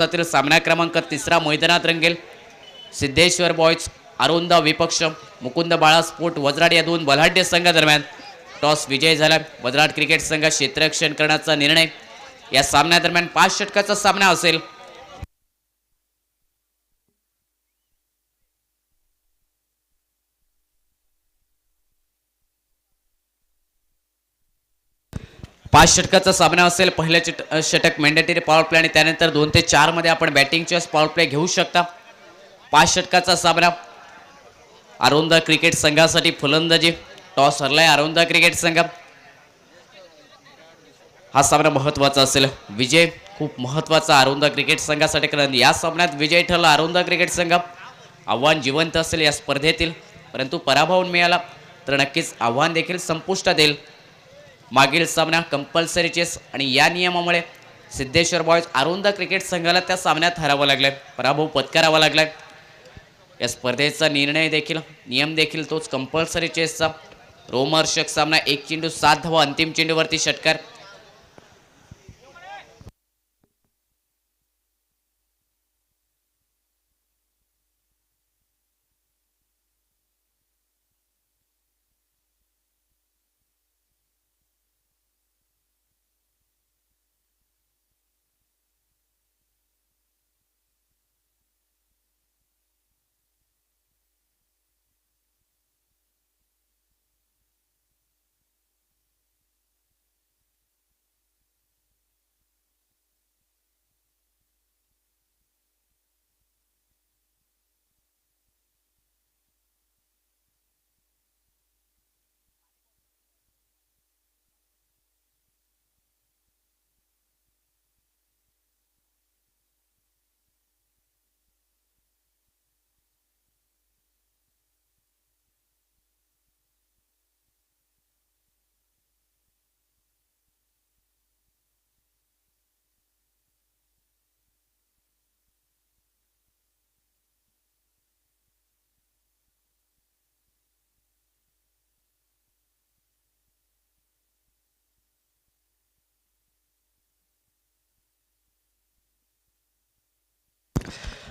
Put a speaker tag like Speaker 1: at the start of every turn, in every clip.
Speaker 1: सामना क्रमांक 3 मैदानात रंगेल. सिद्धेश्वर बॉयज अरुंद विपक्ष मुकुंद बाळा स्पोर्ट वज्राट या दोन बलाढ्य संघादरम्यान टॉस विजय झाला. वज्राट क्रिकेट संघ क्षेत्ररक्षण करण्याचा निर्णय. या सामन्यादरम्यान 5 षटकाचा सामना असेल. पाच षटकाचा सामना असेल. पहिलं षटक मॅन्डेटरी पॉवर प्ले आणि त्यानंतर 2 ते 4 मध्ये आपण बॅटिंग चॉईस पॉवर प्ले घेऊ शकता. 5 षटकाचा सामना. अरुंद क्रिकेट संघासाठी फलंदाजी. टॉस हरलाय अरुंद क्रिकेट संघ. हा सामना महत्त्वाचा असेल. विजय खूप महत्त्वाचा अरुंद क्रिकेट संघासाठी, कारण या सामन्यात विजय ठरला अरुंद क्रिकेट संघ. आव्हान जिवंत असेल या स्पर्धेतील, परंतु पराभव मिळाला तर नक्कीच आव्हान देखील संपुष्टात येईल. मागील सामना कंपल्सरी चेस आणि या नियमामुळे सिद्धेश्वर बॉयज अरुंद क्रिकेट संघाला त्या सामन्यात हरावं लागलंय, पराभव पत्करावा लागलाय. या स्पर्धेचा नियम देखील तोच कंपल्सरी चेसचा. रोमहर्षक सामना. 1 चेंडू 7 धावा. अंतिम चेंडूवरती षटकार.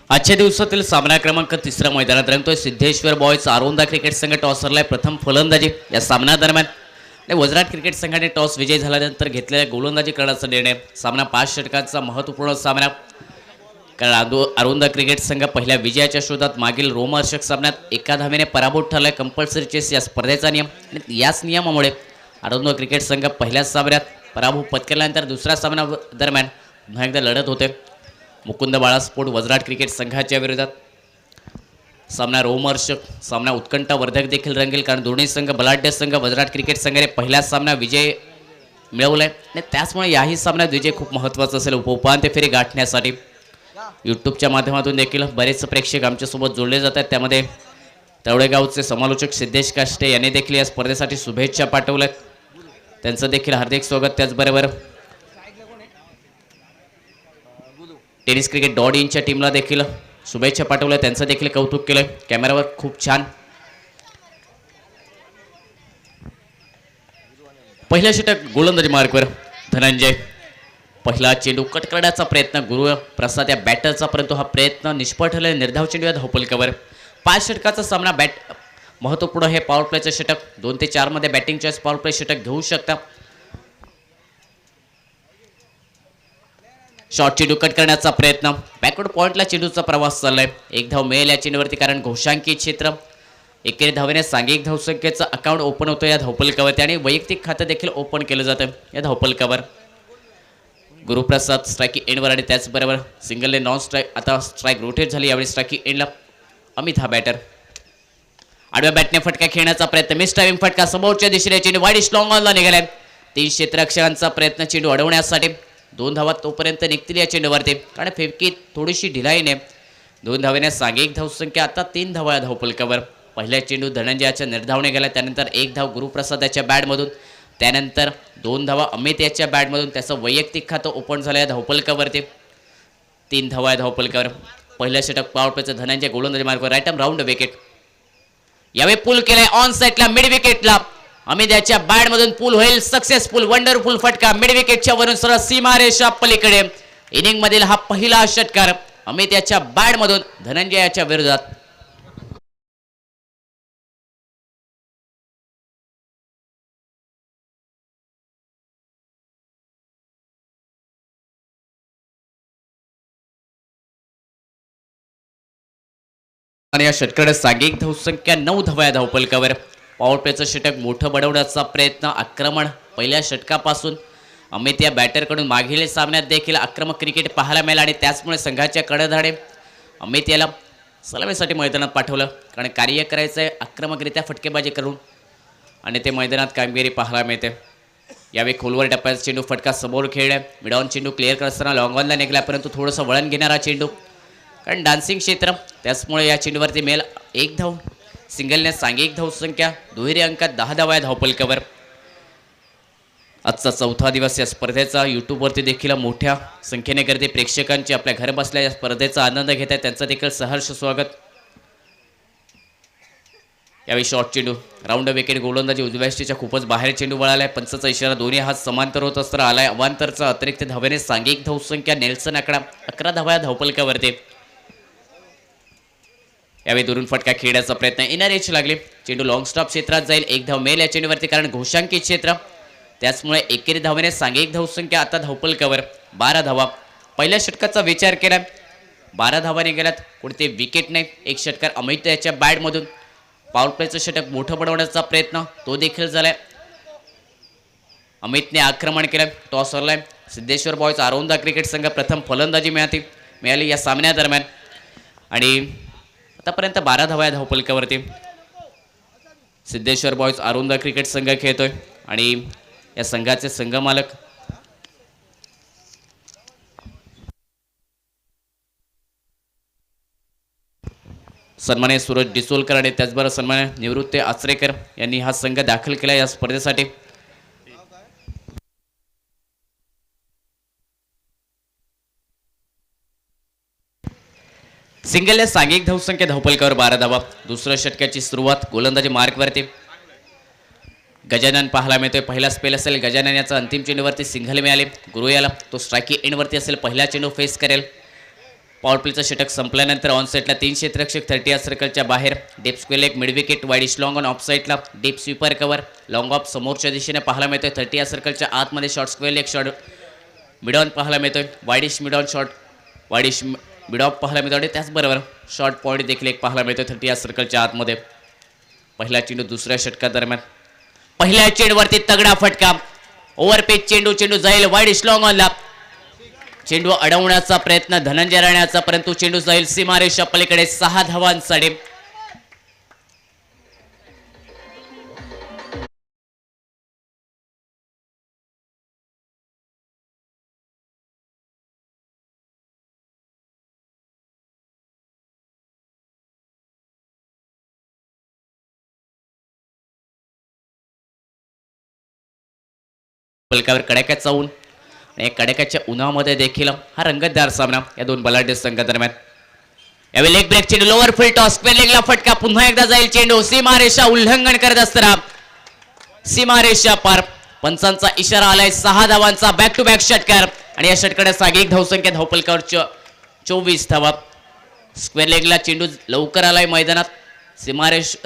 Speaker 1: आजच्या दिवसातील सामना क्रमांक 3 मैदानात रंगतोय. सिद्धेश्वर बॉयज अरुंद क्रिकेट संघ टॉसरला प्रथम फलंदाजी. या सामन्यादरम्यान वज्राट क्रिकेट संघाने टॉस विजय झाल्यानंतर घेतलेल्या गोलंदाजी करण्याचा निर्णय. सामना 5 षटकांचा महत्त्वपूर्ण सामना, कारण अरुंद क्रिकेट संघ पहिल्या विजयाच्या शोधात मागील रोमहर्षक सामन्यात 1 धावेने पराभूत ठरलाय. कंपल्सरी चेस या स्पर्धेचा नियम आणि याच नियमामुळे अरुंद क्रिकेट संघ पहिल्या सामन्यात पराभव पत्करल्यानंतर दुसऱ्या सामन्या दरम्यान पुन्हा एकदा लढत होते मुकुंद बाळा स्पोर्ट वज्राट क्रिकेट संघाच्या विरोधात. सामना रोमहर्षक सामना उत्कंठावर्धक देखील रंगेल, कारण दोन्ही संघ बलाढ्य संघ. वज्राट क्रिकेट संघाने पहिला सामना विजय मिळवलाय आणि त्याचमुळे याही सामन्यात विजय खूप महत्त्वाचा असेल उपांत्य फेरी गाठण्यासाठी. यूट्यूबच्या माध्यमातून देखील बरेच प्रेक्षक आमच्यासोबत जोडले जातात. त्यामध्ये तवडेगावचे समालोचक सिद्धेश काष्टे यांनी देखील या स्पर्धेसाठी शुभेच्छा पाठवल्यात. त्यांचं देखील हार्दिक स्वागत. त्याचबरोबर टेनिस क्रिकेट .inच्या टीमला देखील शुभेच्छा पाठवल्या, त्यांचं देखील कौतुक केलं. कॅमेरावर खूप छान. पहिल्या षटक गोलंदाजी मार्कवर धनंजय. पहिला चेंडू कट करण्याचा प्रयत्न गुरुप्रसाद या बॅटरचा, परंतु हा प्रयत्न निष्फळ ठरला. निर्धाव चेंडू या धावपलकावर. 5 षटकाचा सामना. महत्त्वपूर्ण हे पॉवर प्लेचं षटक. 2 ते 4 मध्ये बॅटिंग चॉईस पॉवर प्ले षटक घेऊ शकता. शॉर्ट चेंडू कट करण्याचा प्रयत्न. बॅकवर्ड पॉइंटला चेंडूचा प्रवास चाललाय. 1 धाव मिळेल या चेंडूवरती, कारण घोषांकी क्षेत्र. 1 धावेने सांघिक धावसंख्येचं अकाउंट ओपन होतं या धावपलकावरती आणि वैयक्तिक खातं देखील ओपन केलं जातं या धावपलकावर. गुरुप्रसाद स्ट्रायकिंग एंडवर आणि त्याचबरोबर सिंगलने नॉन स्ट्राईक. आता स्ट्राईक रोटेट झाली. यावेळी स्ट्रायकिंग एंडला अमित हा बॅटर. आडव्या बॅटने फटका खेळण्याचा प्रयत्न. मिस टायमिंग फटका. समोरच्या दिशेने चेंडू वाईड स्लॉंग ऑनला निघालाय. 3 क्षेत्ररक्षकांचा प्रयत्न चेंडू अडवण्यासाठी. 2 धावा तोपर्यंत निघतील या चेंडूवरती, कारण फेफकी थोडीशी ढिलाईने. 2 धावेने सांघिक धावसंख्या. आता 3 धावा या धावपलकावर. पहिल्या चेंडू धनंजयाच्या निर्धावने गेला. त्यानंतर 1 धाव गुरुप्रसाद याच्या बॅटमधून. त्यानंतर 2 धावा अमित याच्या बॅटमधून. त्याचं वैयक्तिक खातं ओपन झालं या धावपलकावरती. 3 धावा या धावपलकावर. पहिल्या षटक पॉवर प्लेचं धनंजय गोलंदाजी मार्गावर. Right arm round wicket. यावेळी पुल केलाय ऑन साईडला मिड विकेटला. अमित याच्या बॅटमधून पुल होईल सक्सेसफुल. वंडरफुल फटका मिड विकेटच्या वरून सरळ सीमारेषा पलीकडे. इनिंग मधील हा पहिला षटकार अमित याच्या बॅट मधून धनंजय याच्या विरोधात. आणि या षटकारात सांघिक धावसंख्या 9 धावा धावपलकावर. पॉवर प्लेचं षटक मोठं बनवण्याचा प्रयत्न, आक्रमण पहिल्या षटकापासून अमित या बॅटरकडून मागील सामन्यात देखील आक्रमक क्रिकेट पाहायला मिळालं आणि त्याचमुळे संघाच्या कडधाडे अमित याला सलामीसाठी मैदानात पाठवलं, कारण कार्य करायचं आहे आक्रमकरित्या फटकेबाजी करून आणि ते मैदानात कामगिरी पाहायला मिळते. यावेळी खोलवर टप्प्याचा चेंडू फटका समोर खेळला, मिडॉन चेंडू क्लिअर करताना लॉंग ऑनला निघाला, परंतु थोडंसं वळण घेणारा चेंडू, कारण डान्सिंग क्षेत्र त्याचमुळे या चेंडूवरती मेल एक धाव. सिंगलने सांघिक धावसंख्या दुहेरी अंकात 10 धावा धावपलकावर. आजचा चौथा दिवस या स्पर्धेचा. यूट्यूबवरती देखील मोठ्या संख्येने गर्दी प्रेक्षकांची आपल्या घर बसल्या या स्पर्धेचा आनंद घेत आहेत, त्यांचं देखील सहर्ष स्वागत. यावेळी शॉर्ट चेंडू राऊंड विकेट गोलंदाजी उजव्याष्टीच्या खूपच बाहेर चेंडू वळालाय. पंचाचा इशारा, दोन्ही हात समांतर होत असताना आलाय. अवांतरचा अतिरिक्त धावेने सांघिक धावसंख्या नेल्सन आकडा 11 धावा धावपलकावरती. यावेळी दुरून फटका खेळण्याचा प्रयत्न, इनर एज लागली, चेंडू लॉंग स्टॉप क्षेत्रात जाईल. एक धाव मेल या चेंडूवरती, कारण घोषांकित क्षेत्र त्याचमुळे एकेरी धावेने सांघिक धावसंख्या आता धावपलकावर 12 धावा. पहिल्या षटकाचा विचार केला 12 धावा निघाल्यात, कोणते विकेट नाही. एक षटकार अमित याच्या बॅटमधून. पॉवर प्लेचं षटक मोठं बनवण्याचा प्रयत्न तो देखील झालाय. अमितने आक्रमण केलं, टॉस हरलाय. सिद्धेश्वर बॉयज आरोंदा क्रिकेट संघ प्रथम फलंदाजी मिळाली या सामन्यादरम्यान आणि आतापर्यंत 12 धावा धावपलकावरती सिद्धेश्वर बॉयज आरोंदा क्रिकेट संघ खेळतोय आणि या संघाचे संघमालक सन्मान्य सूरज डिसोलकर आणि त्याचबरोबर सन्मान्य निवृत्ती आचरेकर यांनी हा संघ दाखल केला या स्पर्धेसाठी. सिंगलने सांघिक धावसंख्या धावपलकावर 12 धावा. दुसऱ्या षटकाची सुरुवात गोलंदाजी मार्कवरती गजानन पाहायला मिळतोय. पहिला स्पेल असेल गजानन याचा, अंतिम चेंडूवरती सिंगल मिळाले. गुरु याला तो स्ट्रायकी एंडवरती असेल, पहिला चेंडू फेस करेल. पॉवर प्लेचं षटक संपल्यानंतर ऑन सेटला 3 क्षेत्ररक्षक 30 या सर्कलच्या बाहेर. Deep square leg mid wicket, wide इश लॉंग ऑन ऑफ साईडला. Deep sweeper cover, long of समोरच्या दिशेने पाहायला मिळतोय. 30 या सर्कलच्या आतमध्ये short square leg short mid on पाहायला मिळतोय. वाईड इश मिड ऑन शॉर्ट वाईड इश मिड ऑफ पाहायला मिळतो आणि त्याचबरोबर शॉर्ट पॉईंट देखील एक पाहायला मिळतो 30 या सर्कलच्या आतमध्ये. पहिला चेंडू दुसऱ्या षटकादरम्यान, पहिल्या चेंडूवरती तगडा फटका, ओव्हरपेच चेंडू जाईल वाईड इश लॉंग ऑनला. चेंडू अडवण्याचा प्रयत्न धनंजय राण्याचा, परंतु चेंडू जाईल सीमारेषा पलीकडे 6 धावांसाठी. पलकावर कडाक्याचा ऊन आणि कडाक्याच्या उन्हामध्ये देखील हा रंगतदार सामना या दोन बलाढ्य संघादरम्यान. यावेळी लेग ब्रेक चेंडू, लोअर फुल टॉस, स्क्वेअर लेगला फटका, पुन्हा एकदा जाईल चेंडू सीमारेषा उल्लंघन करत असताना सीमारेषा पार. पंचांचा इशारा आलाय. 6 धावांचा बॅक टू बॅक षटकार आणि या षटकारात सांघिक धावसंख्या धावपलकावर 24 धावा. स्क्वेअर लेगला चेंडू लवकर आलाय मैदानात.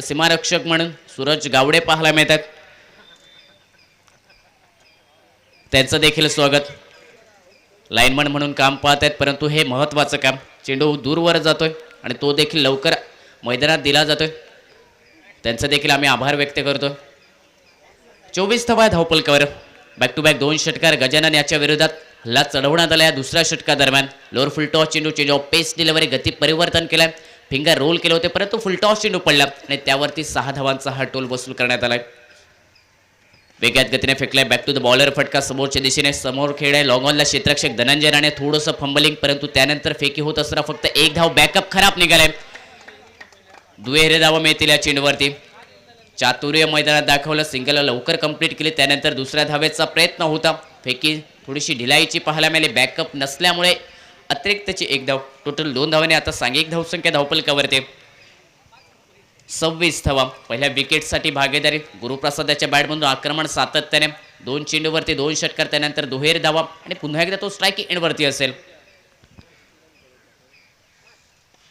Speaker 1: सीमारक्षक म्हणून सूरज गावडे पाहायला मिळतात, त्यांचं देखील स्वागत. लाईनमन म्हणून काम पाहत आहेत, परंतु हे महत्त्वाचं काम. चेंडू दूरवर जातोय आणि तो देखील लवकर मैदानात दिला जातोय, त्यांचं देखील आम्ही आभार व्यक्त करतो. 24 धावा धावपलकावर. बॅक टू बॅक 2 षटकार गजानन याच्या विरोधात हल्ला चढवण्यात आला. या दुसऱ्या षटकादरम्यान लोअर फुलटॉस चेंडू, चेंज ऑफ पेस डिलिव्हरी, गती परिवर्तन केलं, फिंगर रोल केले होते, परंतु फुलटॉस चेंडू पडला आणि त्यावरती 6 धावांचा हा टोल वसूल करण्यात आलाय. वेगळ्यात गतीने फेकलाय बॅक टू द बॉलर फटका, समोरच्या दिशेने समोर खेळाय. लॉंग ऑनला क्षेत्ररक्षक धनंजय राणे, थोडंसं फंबलिंग, परंतु त्यानंतर फेकी होत असताना फक्त 1 धाव. बॅकअप खराब निघालाय. दुहेरी धावा मिळतील या चेंडूवरती. चातुर्य मैदानात दाखवलं, सिंगल लवकर कंप्लीट केली, त्यानंतर दुसऱ्या धावेचा प्रयत्न होता. फेकी थोडीशी ढिलाईची पाहायला मिळाली, बॅकअप नसल्यामुळे अतिरिक्तची 1 धाव. टोटल 2 धावांनी आता सांघिक धावसंख्या धावपलकावरती 26 धावा. पहिल्या विकेटसाठी भागीदारी गुरुप्रसादाच्या बॅटमधून आक्रमण सातत्याने. 2 चेंडूवरती 2 षटकार, त्यानंतर दुहेरी धावा आणि पुन्हा एकदा तो स्ट्राईक एंडवरती असेल.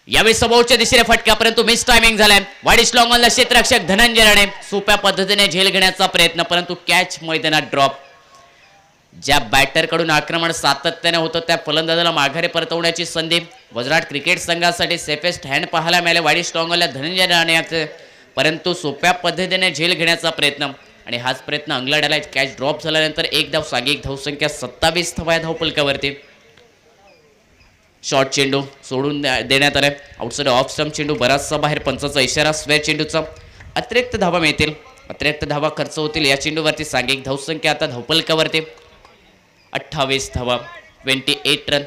Speaker 1: यावेळी समोरच्या दिशेने फटका, परंतु मिस टायमिंग झालाय. वाईड लॉंग ऑनला क्षेत्ररक्षक धनंजय राणे सोप्या पद्धतीने झेल घेण्याचा प्रयत्न, परंतु कॅच मैदानात ड्रॉप. ज्या बॅटर कडून आक्रमण सातत्याने होतं त्या फलंदाजाला माघारी परतवण्याची संधी वज्राट क्रिकेट संघासाठी सेफेस्ट हँड पाहायला मिळाले. वाईड स्ट्रॉंग ऑनला धनंजय राणे, परंतु सोप्या पद्धतीने झेल घेण्याचा प्रयत्न आणि हाच प्रयत्न अंगलट. कॅच ड्रॉप झाल्यानंतर एक धाव, सांघिक धावसंख्या 27 धावा धावपलकावरती. शॉर्ट चेंडू सोडून देण्यात आलाय. आउटसाइड ऑफ स्टंप चेंडू बराचसा बाहेर, पंचाचा इशारा. स्क्वेअर चेंडूचा अतिरिक्त धावा मिळतील, अतिरिक्त धावा खर्च होतील. या चेंडूवरती सांघिक धावसंख्या आता धावपलकावरती 28 धावा, 28 run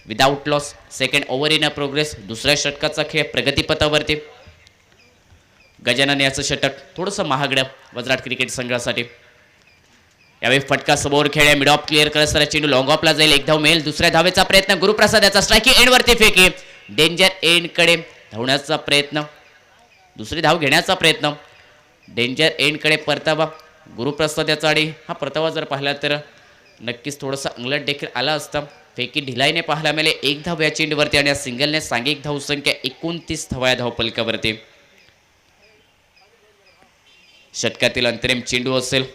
Speaker 1: without loss. Second over in a progress. दुसऱ्या षटकाचा खेळ प्रगतीपथावरती. गजानन याचं षटक थोडंसं महागडं वज्राट क्रिकेट संघासाठी. यावेळी फटका समोर खेळ, मिड ऑफ क्लिअर करत असताना चेंडू लॉंग ऑफला जाईल. एक धाव मिळेल. दुसऱ्या धावेचा प्रयत्न गुरुप्रसाद याचा स्ट्राईक एंडवरती फेकी. डेंजर एंडकडे धावण्याचा प्रयत्न, दुसरी धाव घेण्याचा प्रयत्न. डेंजर एंडकडे परतावा गुरुप्रसाद याचा. आणि हा परतावा जर पाहिला तर नक्कीच थोडासा अंगलट देखील आला असता. फेकी ढिलाईने पाहायला मिळेल. एक धाव या चेंडूवरती आणि या सिंगलने सांघिक धावसंख्या 29 धावा या धावपलकावरती. षटकातील अंतरिम चेंडू असेल.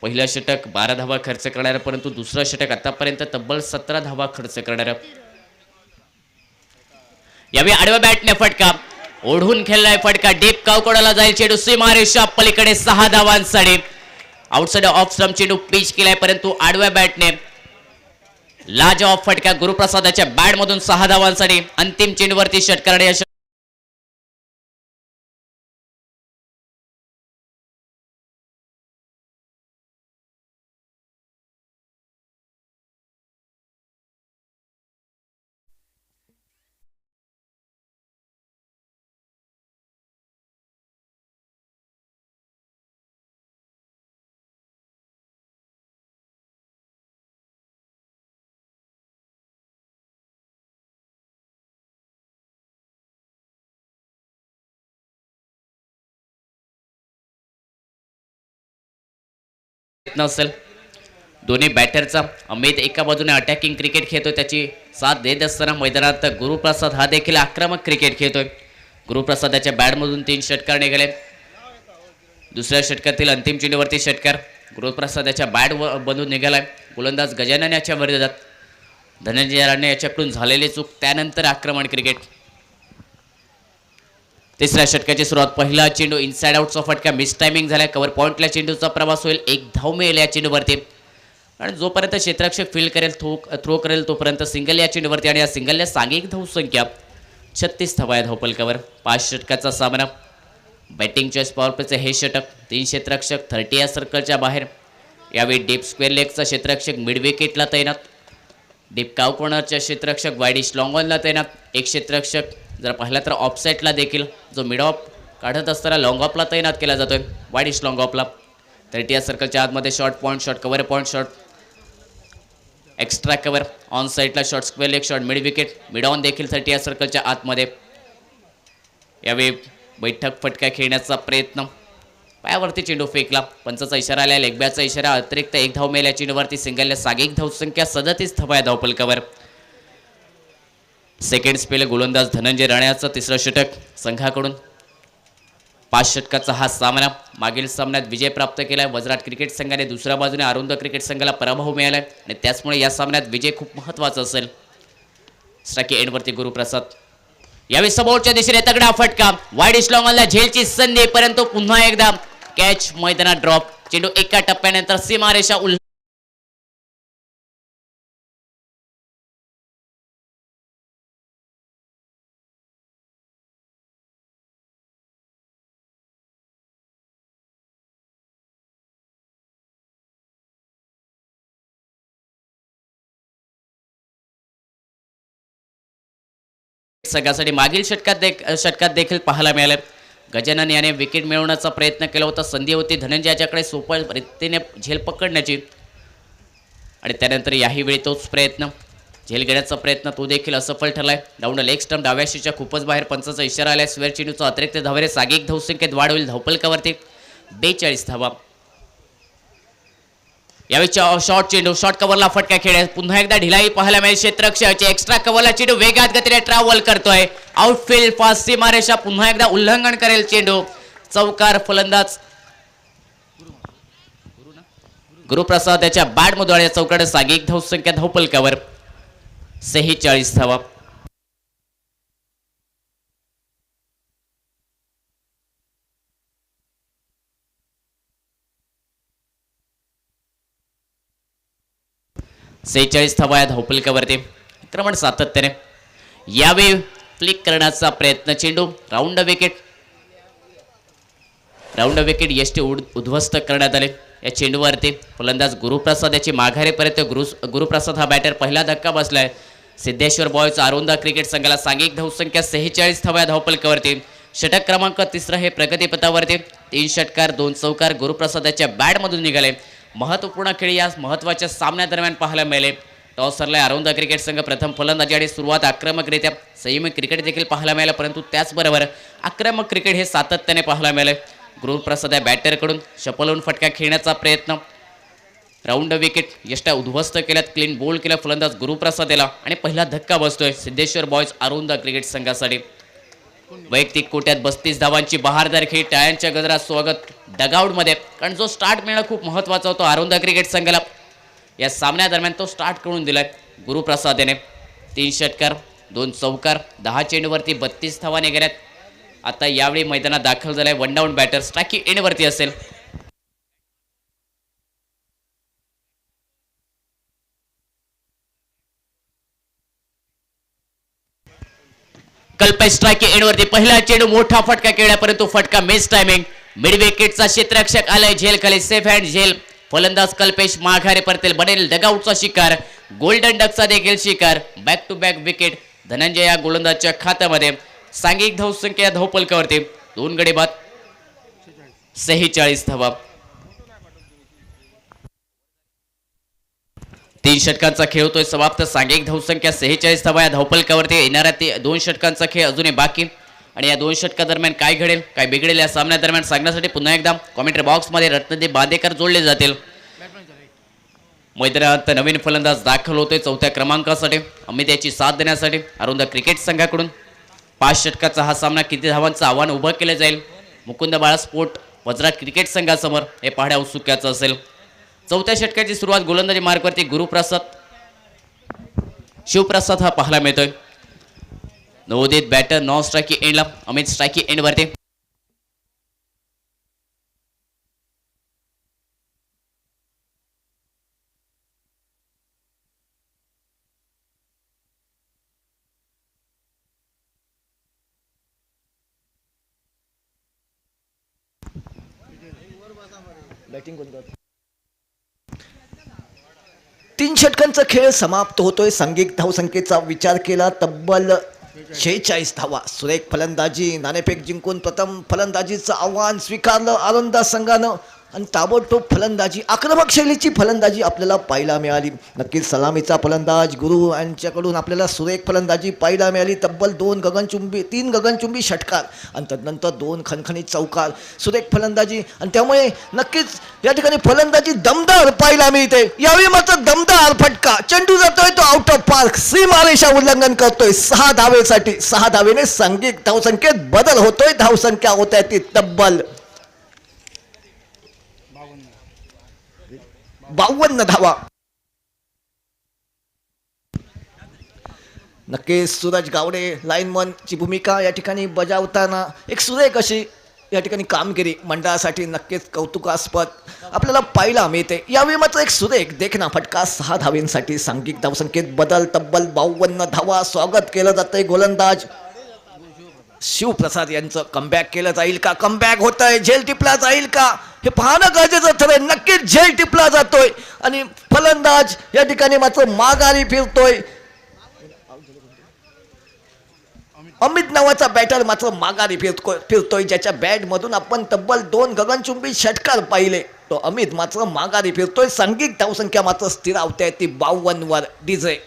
Speaker 1: पहिलं षटक 12 धावा खर्च करणारं, परंतु दुसरं षटक आतापर्यंत तब्बल 17 धावा खर्च करणारं. यावेळी आडव्या बॅटने फटका, ओढून खेळलाय फटका. डीप कावकोडाला जाईल चेंडू सीमारेषा पलीकडे 6 धावांसाठी. आउटसाइड ऑफ स्टंप चेंडू पिच केलाय, परंतु आडव्या बॅटने लाजवाब फटका. गुरुप्रसादाच्या बॅट मधून 6 धावांसाठी. अंतिम चेंडूवरती षटकार. नसेल. दोन्ही बॅटरचा अमित एका बाजूने अटॅकिंग क्रिकेट खेळतोय, त्याची साथ देत असताना मैदानात गुरुप्रसाद हा देखील आक्रमक क्रिकेट खेळतोय. गुरुप्रसादाच्या बॅटमधून 3 षटकार निघाले. दुसऱ्या षटकातील अंतिम चेंडूवरती षटकार गुरुप्रसादाच्या बॅट बंधून निघालाय. गोलंदाज गजानन याच्या विरोधात धनंजय राणे याच्याकडून झालेली चूक, त्यानंतर आक्रमण क्रिकेट. तिसऱ्या षटकाची सुरुवात. पहिला चेंडू इनसाइड आउटचा फटका, मिस टायमिंग झाला. कव्हर पॉईंटला चेंडूचा प्रवास होईल. एक धाव मिळेल या चेंडूवरती आणि जोपर्यंत क्षेत्ररक्षक फील्ड करेल, थ्रो करेल तोपर्यंत सिंगल या चेंडूवरती आणि या सिंगलने सांघिक धावसंख्या 36 धावा या धावपलकावर. 5 षटकाचा सामना. बॅटिंग चॉईस पॉवर प्लेचे हे षटक. 3 क्षेत्ररक्षक 30 या सर्कलच्या बाहेर. यावेळी डीप स्क्वेअर लेगचा क्षेत्ररक्षक मिड विकेटला तैनात. डीप काव कॉर्नरच्या क्षेत्ररक्षक वाईडिश लॉंग ऑनला तैनात. एक क्षेत्ररक्षक जर पाहिला तर ऑफसाईडला देखील जो मिड ऑफ काढत असताना लॉंग ऑफला तैनात केला जातोय. वाईडिश लॉंग ऑफला 30 या सर्कलच्या आतमध्ये short point, short cover point, short extra cover. On साईडला short square leg, short mid wicket. Mid on देखील 30 या सर्कलच्या आतमध्ये. यावेळी बैठक फटका खेळण्याचा प्रयत्न, पायावरती चेंडू फेकला. पंचाचा इशारा आला, लेगबॅचा इशारा. अतिरिक्त एक धाव मिळाल्या चेंडूवरती. सिंगलने सांघिक धावसंख्या 37 धावा या धावपलकावर. सेकंड स्पेल गोलंदाज धनंजय राणेचं तिसरं षटक संघाकडून. 5 षटकाचा हा सामना. मागील सामन्यात विजय प्राप्त केलाय वज्राट क्रिकेट संघाने. दुसऱ्या बाजूने अरुंद क्रिकेट संघाला पराभव मिळालाय आणि त्याचमुळे या सामन्यात विजय खूप महत्त्वाचा असेल. स्ट्राईक एंडवरती गुरुप्रसाद. यावेळी समोरच्या दिशेने तगडा फटका. वाईडिश लॉंग ऑनला झेलची संधी, परंतु पुन्हा एकदा कॅच मैदानात ड्रॉप. चेंडू एका टप्प्यानंतर सीमारेषा संघासाठी मागील षटकात देखील पाहायला मिळाले. गजानन याने विकेट मिळवण्याचा प्रयत्न केला होता. संधी होती धनंजयाच्याकडे सोप्या रीतीने झेल पकडण्याची आणि त्यानंतर याही वेळी तोच प्रयत्न, झेल घेण्याचा प्रयत्न तो देखील असफल ठरलाय. डाऊन लेग स्टंप डाव्याशीच्या खूपच बाहेर. पंचाचा इशारा आलाय. स्क्वेअर चेंडूचा अतिरिक्त धावेने सांघिक धावसंख्येत वाढ होईल धावपलकावरती. 42 धावा. यावेळी शॉर्ट चेंडू, शॉर्ट कव्हरला फटका खेळ, पुन्हा एकदा ढिलाई पाहायला मिळेल क्षेत्ररक्षकाची. एक्स्ट्रा कव्हरला चेंडू वेगात गतीने ट्रॅव्हल करतोय, आउटफील्ड पास सीमारेषा पुन्हा एकदा उल्लंघन करेल चेंडू. चौकार. फलंदाज गुरुप्रसाद याच्या बॅट मधून या चौकाकडे सागिक धावसंख्या धावपलकावर 46 धावा. धावा या धावपलकावरती. आक्रमण सातत्याने. यावेळी फ्लिक करण्याचा प्रयत्न, चेंडू राऊंड विकेट यष्टी उद्ध्वस्त करण्यात आले. या चेंडूवरती फलंदाज गुरुप्रसाद याची माघारेपर्यंत गुरुप्रसाद हा बॅटर. पहिला धक्का बसलाय सिद्धेश्वर बॉयज आरोंदा क्रिकेट संघाला. सांघिक धावसंख्या 46 धावा या धावपलकावरती. षटक क्रमांक 3 हे प्रगतीपथावरती. 3 षटकार 2 चौकार गुरुप्रसाद याच्या बॅटमधून निघाले. महत्त्वपूर्ण खेळ या महत्त्वाच्या सामन्यादरम्यान पाहायला मिळाले. टॉस हरलाय आरोंदा क्रिकेट संघ. प्रथम फलंदाजी आणि सुरुवात आक्रमकरित्या. संयमी क्रिकेट देखील पाहायला मिळालं, परंतु त्याचबरोबर आक्रमक क्रिकेट हे सातत्याने पाहायला मिळाले. गुरुप्रसाद या बॅटरकडून शपलवून फटका खेळण्याचा प्रयत्न. राऊंड विकेट यष्ट्या उद्ध्वस्त केल्यात. क्लीन बोल्ड केला फलंदाज गुरुप्रसाद याला आणि पहिला धक्का बसतोय सिद्धेश्वर बॉयज आरोंदा क्रिकेट संघासाठी. वैयक्तिक कोट्यात 32 धावांची बहारदार खेळी. टाळ्यांच्या गजरात स्वागत डगआउटमध्ये, कारण जो स्टार्ट मिळणं खूप महत्त्वाचा होतो आरोंदा क्रिकेट संघाला. या सामन्यादरम्यान तो स्टार्ट करून दिलाय गुरुप्रसाद याने. 3 षटकार 2 चौकार 10 चेंडूवरती 32 धावा निघाल्यात. आता यावेळी मैदानात दाखल झालाय वन डाऊन बॅटर. स्ट्राइक एंडवरती असेल. कल्पेश स्ट्राइक एंडवरती. पहिला चेंडू मोठा फटका खेळला, परंतु फटका मिस टायमिंग. मिड विकेटचा क्षेत्ररक्षक आलाय झेल खाली. सेफ हँड झेल. फलंदाज कल्पेश माघारे परतेल. बनेल डगआउटचा शिकार. गोल्डन डकचा देखील शिकार. Back to back wicket Dhananjaya या गोलंदाजच्या खात्यामध्ये. सांघिक धावसंख्या धावपलकावरती 2 गडी बाद 46 धावा. 3 षटकांचा खेळ होतोय समाप्त. सांघिक धावसंख्या 46 धावा या धावपलकावरती. येणाऱ्या 2 षटकांचा खेळ अजूनही बाकी, आणि या 2 षटकादरम्यान काय घडेल काय बिघडेल या सामन्यादरम्यान सांगण्यासाठी पुन्हा एकदा कॉमेंट्री बॉक्समध्ये रत्नदीप बांदेकर जोडले जातील. मैदानात नवीन फलंदाज दाखल होतोय 4थ्या क्रमांकासाठी. अमित याची साथ देण्यासाठी आरोंदा क्रिकेट संघाकडून 5 षटकाचा हा सामना किती धावांचं आव्हान उभं केलं जाईल मुकुंद बाळा स्पोर्ट वज्रात क्रिकेट संघासमोर हे पाहण्या उत्सुक्याचं असेल. 4थ्या षटकाची सुरुवात गोलंदाजी मार्गवरती शिवप्रसाद हा पाहायला मिळतोय. नवोदित बॅटर नॉन स्ट्राइकी एंडला. अमित स्ट्राइकी एंडवरती.
Speaker 2: तीन षटकांचा खेळ समाप्त होतोय. सांघिक धावसंख्येचा विचार केला तब्बल 46 धावा. सुरेख फलंदाजी. नाणेफेक जिंकून प्रथम फलंदाजीचं आव्हान स्वीकारलं आरोंदा संघानं आणि ताबडतोब फलंदाजी, आक्रमक शैलीची फलंदाजी आपल्याला पाहायला मिळाली. नक्कीच सलामीचा फलंदाज गुरु यांच्याकडून आपल्याला सुरेख फलंदाजी पाहायला मिळाली. तब्बल 3 गगनचुंबी षटकार आणि तदनंतर 2 खणखणीत चौकार. सुरेख फलंदाजी आणि त्यामुळे नक्कीच या ठिकाणी फलंदाजी दमदार पाहायला मिळते. यावेळी मात्र दमदार फटका. चेंडू जातोय तो आउट ऑफ पार्क. सीमारेषा उल्लंघन करतोय 6 धावेसाठी. 6 धावेने सांघिक धावसंख्येत बदल होतोय. धावसंख्या होत आहे ती तब्बल 52 धावा. नक्कीच सूरज गावडे लाईनमनची भूमिका या ठिकाणी बजावताना एक सुरेख अशी या ठिकाणी कामगिरी मंडळासाठी नक्कीच कौतुकास्पद आपल्याला पाहायला मिळते. यावेळी मात्र एक सुरेख देखना फटका. 6 धावेंसाठी सांघिक धावसंख्येत बदल तब्बल 52 धावा. स्वागत केलं जातंय गोलंदाज शिवप्रसाद यांचं. कमबॅक केलं जाईल का? कमबॅक होत आहे. झेल टिपला जाईल का हे पाहणं गरजेचं ठरेल. नक्कीच झेल टिपला जातोय आणि फलंदाज या ठिकाणी मात्र माघारी फिरतोय. अमित नावाचा बॅटर मात्र माघारी फिरतोय ज्याच्या बॅटमधून आपण तब्बल 2 गगनचुंबी षटकार पाहिले. तो अमित मात्र माघारी फिरतोय. सांघिक धावसंख्या मात्र स्थिरावते ती 52 वर. डीजे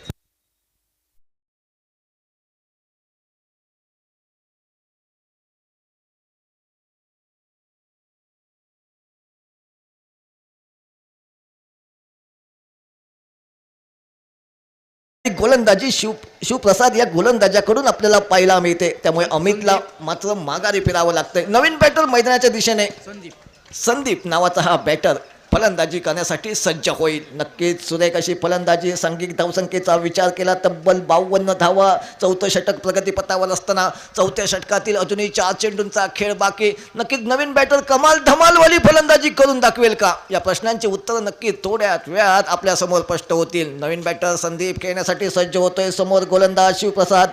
Speaker 2: गोलंदाजी शिवप्रसाद या गोलंदाजाकडून आपल्याला पाहायला मिळते. त्यामुळे अमितला मात्र माघारी फिरावं लागतंय. नवीन बॅटर मैदानाच्या दिशेने संदीप नावाचा हा बॅटर फलंदाजी करण्यासाठी सज्ज होईल. नक्कीच सुरेख अशी फलंदाजी. सांघिक धावसंख्येचा विचार केला तब्बल 52 धावा. चौथं षटक प्रगतीपथावर असताना चौथ्या षटकातील अजूनही 4 चेंडूंचा खेळ बाकी. नक्कीच नवीन बॅटर कमाल धमालवाली फलंदाजी करून दाखवेल का? या प्रश्नांची उत्तरं नक्की थोड्याच वेळात आपल्या समोर स्पष्ट होतील. नवीन बॅटर संदीप खेळण्यासाठी सज्ज होतोय. समोर गोलंदाज शिवप्रसाद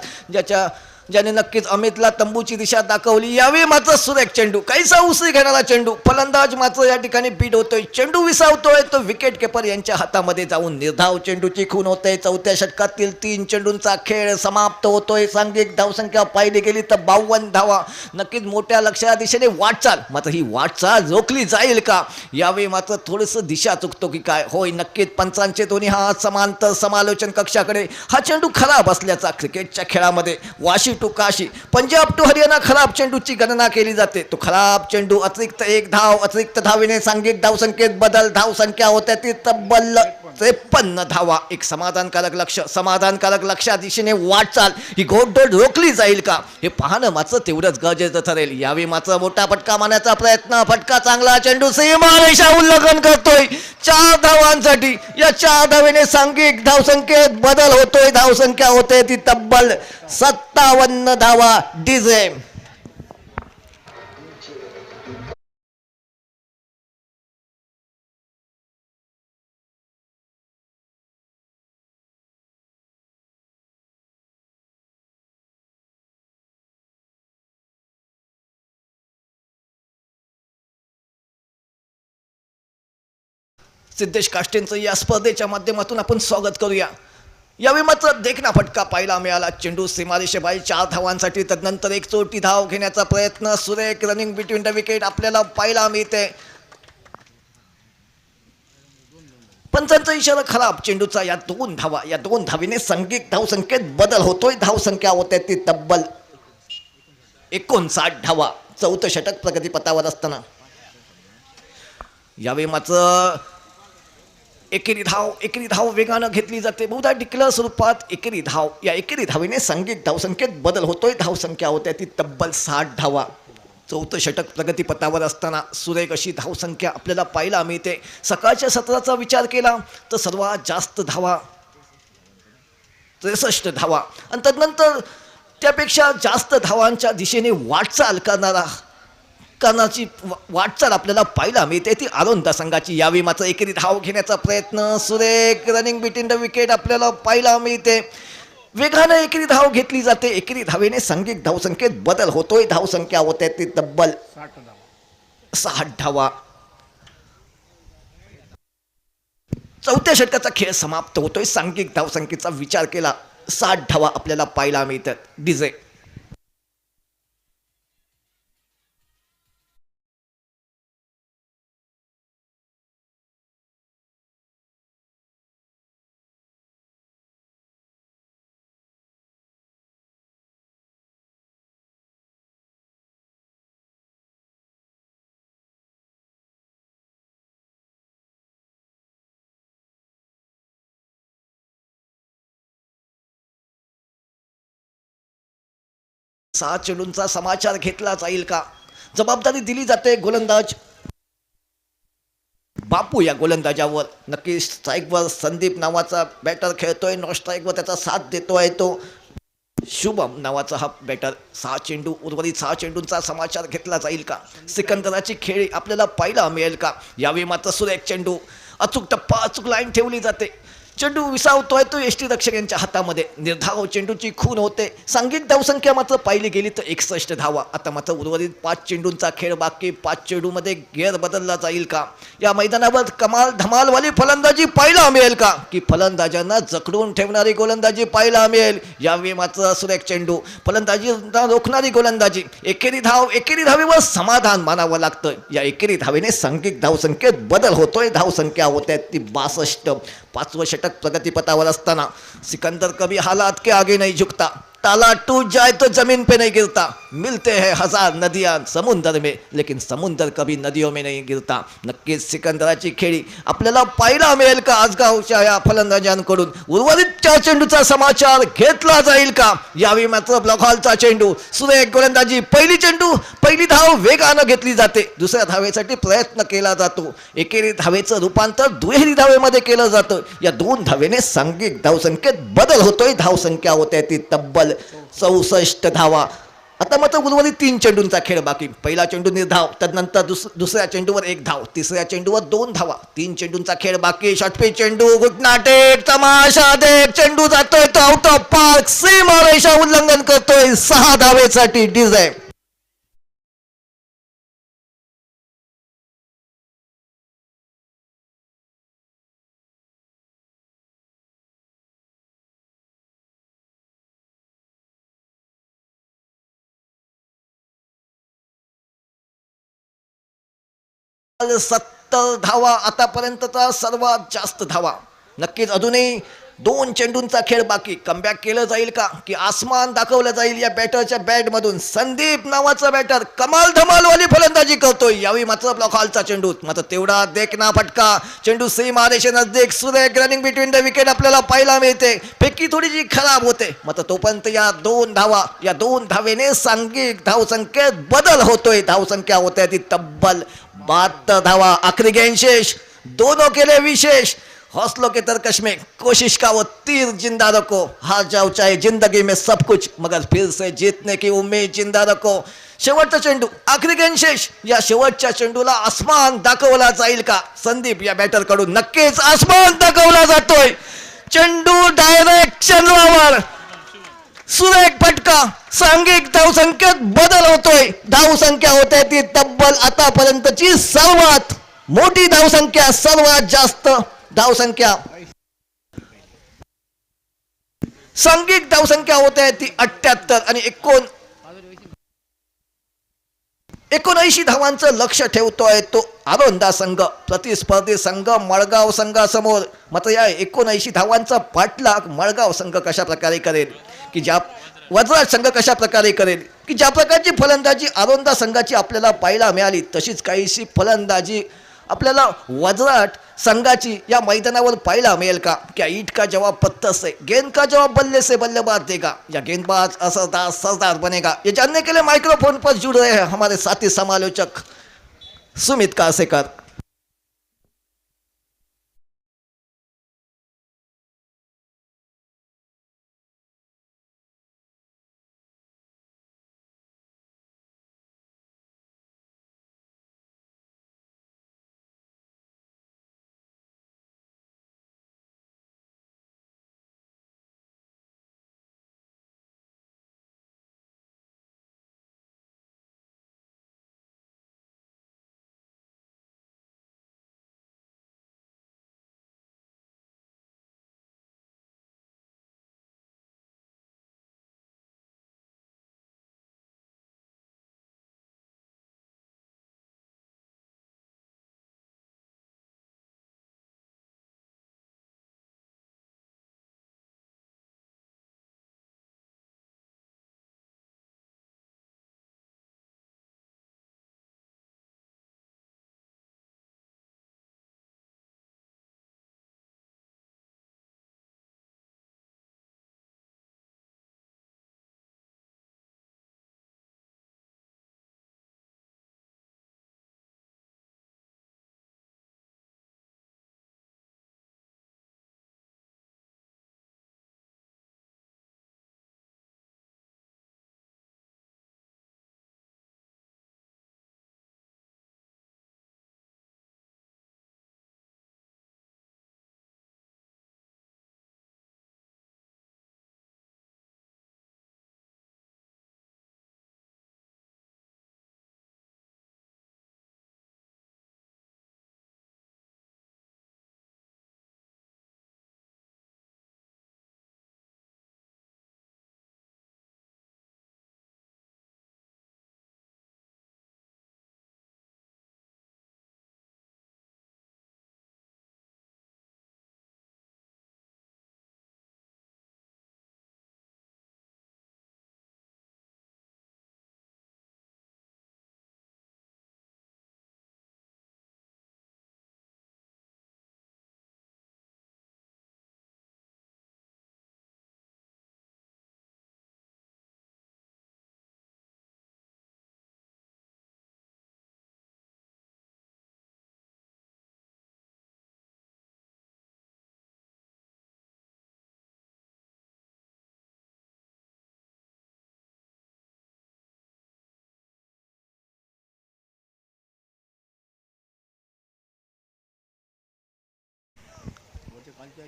Speaker 2: ज्याने नक्कीच अमितला तंबूची दिशा दाखवली. यावेळी मात्र सुरेख चेंडू, काहीसा उसळी घेणारा चेंडू. फलंदाज मात्र या ठिकाणी बीट होतोय. चेंडू विसावतोय तो विकेट किपर यांच्या हातामध्ये जाऊन निर्धाव चेंडूची खून होते. चौथ्या षटकातील 3 चेंडूंचा खेळ समाप्त होतोय. सांघिक धावसंख्या पाहिली गेली तर 52 धावा. नक्कीच मोठ्या लक्ष्या दिशेने वाटचाल, मात्र ही वाटचाल रोखली जाईल का? यावेळी मात्र थोडंसं दिशा चुकतो की काय? होय, नक्कीच पंचांचे दोन्ही हात समांतर समालोचन कक्षाकडे. हा चेंडू खराब असल्याचा क्रिकेटच्या खेळामध्ये वाशी टू काशी, पंजाब टू हरियाणा खराब चेंडूची गणना केली जाते. तो खराब चेंडू अतिरिक्त 1 धाव, अतिरिक्त धावेने सांघिक धावसंख्येत बदल. धावसंख्या होत्या ती तब्बल 53 धावा. एक समाधानकारक लक्ष्या दिशेने वाटचाल. ही घोडदौड रोखली जाईल का? हे पाहणं मात्र तेवढंच गरजेचं ठरेल. यावेळी मात्र मोठा फटका मारण्याचा प्रयत्न. फटका चांगला. चेंडू सीमारेषा उल्लंघन करतोय 4 धावांसाठी. या 4 धावेने सांघिक धावसंख्येत बदल होतोय. धावसंख्या होते ती तब्बल 57 धावा. डीजे सिद्धेश काष्टेंचं या स्पर्धेच्या माध्यमातून आपण स्वागत करूया. यावेळी मात्र देखना फटका पाहायला मिळाला. चेंडू सीमारेषेबाहेर 4 धावांसाठी. तदनंतर एक चोटी धाव घेण्याचा प्रयत्न. सुरेख रनिंग बिटवीन द विकेट आपल्याला पाहायला मिळते. पंचांचा इशारा खराब. चेंडूचा या 2 धावा. या 2 धावीने सांघिक धावसंख्येत बदल होतोय. धावसंख्या होते ती तब्बल 59 धावा. चौथं षटक प्रगतीपथावर असताना यावेळी मात्र एकेरी धाव वेगानं घेतली जाते. बहुधा डिक्लेअर स्वरूपात एकेरी धाव. या एकेरी धावेने सांघिक धावसंख्येत बदल होतोय. धावसंख्या होत्या ती तब्बल 60 धावा. चौथं षटक प्रगतीपथावर असताना सुरेख अशी धावसंख्या आपल्याला पाहायला मिळते. सकाळच्या सत्राचा विचार केला तर सर्वात जास्त धावा 63 धावा. आणि तदनंतर त्यापेक्षा जास्त धावांच्या दिशेने वाटचाल करण्याची वाटचाल आपल्याला पाहायला मिळते ती आरोंदा संघाची. यावेळी मात्र एकेरी धाव घेण्याचा प्रयत्न. सुरेख रनिंग बिटवीन द विकेट आपल्याला पाहायला मिळते. वेगानं एकेरी धाव घेतली जाते. एकेरी धावेने सांघिक धावसंख्येत बदल होतोय. धावसंख्या होते ती तब्बल 60 धावा. चौथ्या षटकाचा खेळ समाप्त होतोय. सांघिक धावसंख्येचा विचार केला 60 धावा आपल्याला पाहायला मिळतात. डीजे सहा चेंडूंचा समाचार घेतला जाईल का? जबाबदारी दिली जाते गोलंदाज बापू या गोलंदाजावर. नक्की स्ट्राईकवर संदीप नावाचा बॅटर खेळतोय. नो स्ट्राईकवर त्याचा साथ देतोय तो शुभम नावाचा हा बॅटर. 6 चेंडू उर्वरित 6 चेंडूंचा समाचार घेतला जाईल का? सिकंदराची खेळी आपल्याला पाहायला मिळेल का? यावेळी मात्र सुरेख चेंडू. अचूक टप्पा, अचूक लाईन ठेवली जाते. चेंडू विसावतोय तो यष्टी रक्षक यांच्या हातामध्ये. निर्धाव चेंडूची खून होते. सांघिक धावसंख्या मात्र पाहिली गेली तर 61 धावा. आता मात्र उर्वरित 5 चेंडूंचा खेळ बाकी. 5 चेंडूमध्ये गेअर बदलला जाईल का? या मैदानावर कमाल धमालवाली फलंदाजी पाहायला मिळेल का? की फलंदाजांना जखडून ठेवणारी गोलंदाजी पाहायला मिळेल? यावेळी मात्र सुरेख चेंडू, फलंदाजींना रोखणारी गोलंदाजी. एकेरी धावेवर समाधान मानावं लागतं. या एकेरी धावेने सांघिक धावसंख्येत बदल होतोय. धावसंख्या होत्या ती 62. 5वं षटक प्रगतीपथावर असताना सिकंदर कभी हालात के आगे नहीं झुकता. ताला टूट जाए तो जमीन पे नहीं गिरता. मिलते हैं हजार नदियां समुंदर में, लेकिन समुंदर कभी नदियों में नहीं गिरता. नक्कीच सिकंदराची खेळी आपल्याला पाहायला मिळेल का आजगावच्या या फलंदाजांकडून? उर्वरितच्या चेंडूचा समाचार घेतला जाईल का? यावेळी मात्र ब्लॉकहॉलचा चेंडू, सुरेख गोलंदाजी, पहिली धाव वेगानं घेतली जाते. दुसऱ्या धावेसाठी प्रयत्न केला जातो. एकेरी धावेचं रूपांतर दुहेरी धावेमध्ये केलं जातं. या 2 धावेने सांघिक धावसंख्येत बदल होतोय. धावसंख्या होते ती तब्बल 64 धावा. आता मात्र उर्वरित 3 चेंडूंचा खेळ बाकी. पहिला चेंडू निर्धाव, त्यानंतर दुसऱ्या चेंडूवर 1 धाव, तिसऱ्या चेंडूवर 2 धावा. 3 चेंडूंचा खेळ बाकी. षटपी चेंडू, गुटनाटेक, तमाशा देख, चेंडू जातोय तो आउट ऑफ पार्क, सीमारेषा उल्लंघन करतोय. 6 धावेसाठी डीजे. तर 70 धावा आतापर्यंतचा सर्वात जास्त धावा. नक्कीच अजूनही 2 चेंडूंचा खेळ बाकी. कमबॅक केलं जाईल का, की आसमान दाखवलं जाईल या बॅटरच्या बॅटमधून? संदीप नावाचा बॅटर कमाल धमालवाली फलंदाजी करतोय. यावेळी मात्र ब्लॉकहॉलचा चेंडू, मात्र तेवढा देखना फटका. चेंडू सीमारेषे नजदीक, सुरेख रनिंग बिटवीन द विकेट आपल्याला पाहायला मिळते. फेकी थोडीशी खराब होते. मात्र तोपर्यंत या 2 धावा, या 2 धावेने सांघिक धावसंख्येत बदल होतोय. धावसंख्या होते ती तब्बल 72 धावा. आखरी गेंद शेष, दोनों के लिए विशेष. हौसलों के तरकश में कोशिश का वो तीर जिंदा रखो. हार जाओ चाहे जिंदगी में सब कुछ, मगर फिर से जीतने की उम्मीद जिंदा रखो. शेवटचा चेंडू, आखरी गेंद शेष. या शेवटच्या चेंडूला आसमान दाखवला जाईल का? संदीप या बॅटर कडून नक्कीच आसमान दाखवला जातोय. चेंडू डायरेक्ट चंद्रावर, सुरेख फटका. सांघिक धावसंख्येत बदल होतोय. धावसंख्या होते ती तब्बल आतापर्यंतची सर्वात मोठी धावसंख्या, सर्वात जास्त धावसंख्या. सांघिक धावसंख्या होते ती 78 आणि 79 धावांचं लक्ष ठेवतोय तो आरोंदा संघ. प्रतिस्पर्धी संघ मळगाव संघासमोर. मात्र या 79 धावांचा पाठलाग मळगाव संघ कशा प्रकारे करेल, की ज्या वज्राट संघ कशा प्रकारे करेल, की ज्या प्रकारची फलंदाजी आरोंदा संघाची आपल्याला पाहायला मिळाली, तशीच काहीशी फलंदाजी आपल्याला वज्राट संघाची या मैदानावर पाहायला मिळेल का? क्या ईट का जवाब पत्थर से, गेंद का जवाब बल्ले से बल्लेबाज देगा, या गेंदबाज असरदार सरदार बनेगा? ये जानने के लिए माइक्रोफोन पर जुड़ रहे हैं हमारे साथी समालोचक सुमित कासेकर.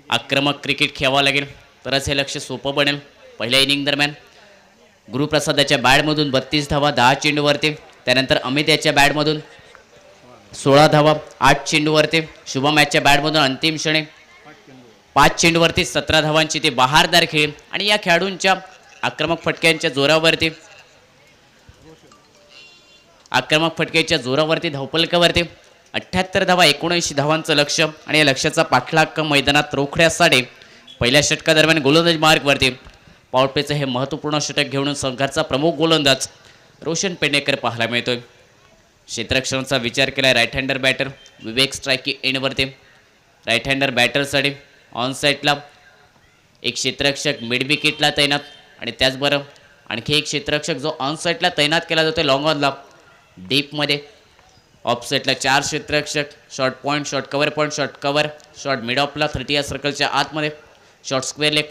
Speaker 1: आक्रमक क्रिकेट खेळावं लागेल तरच हे लक्ष सोपं बनेल. पहिल्या इनिंग दरम्यान गुरुप्रसादाच्या बॅटमधून 32 धावा 10 चेंडूवरती. त्यानंतर अमित याच्या बॅटमधून 16 धावा 8 चेंडूवरती. शुभम याच्या बॅटमधून अंतिम क्षणी 5 चेंडूवरती 17 धावांची ते बहारदार खेळ. आणि या खेळाडूंच्या आक्रमक फटक्यांच्या जोरावरती धावपलकावरती 78 धावा 79 धावांचं लक्ष. आणि या लक्ष्याचा पाठलाग मैदानात रोखड्या साडे पहिल्या षटकादरम्यान गोलंदाज मार्गवरती पॉवर प्लेचं हे महत्त्वपूर्ण षटक घेऊन संघाचा प्रमुख गोलंदाज रोशन पेडणेकर पाहायला मिळतोय. क्षेत्ररक्षणाचा विचार केला राईट हँडर बॅटर विवेक स्ट्रायकी एंडवरती. राईट हँडर बॅटरसाठी ऑन साईडला एक क्षेत्ररक्षक मिड विकेटला तैनात. आणि त्याचबरोबर आणखी एक क्षेत्ररक्षक जो ऑन साईडला तैनात केला जातो लॉंग ऑनला. डीपमध्ये ऑफ साईडला 4 क्षेत्ररक्षक. Short point, short cover point, short cover, short mid ऑफला 30 या सर्कलच्या आतमध्ये, short square leg,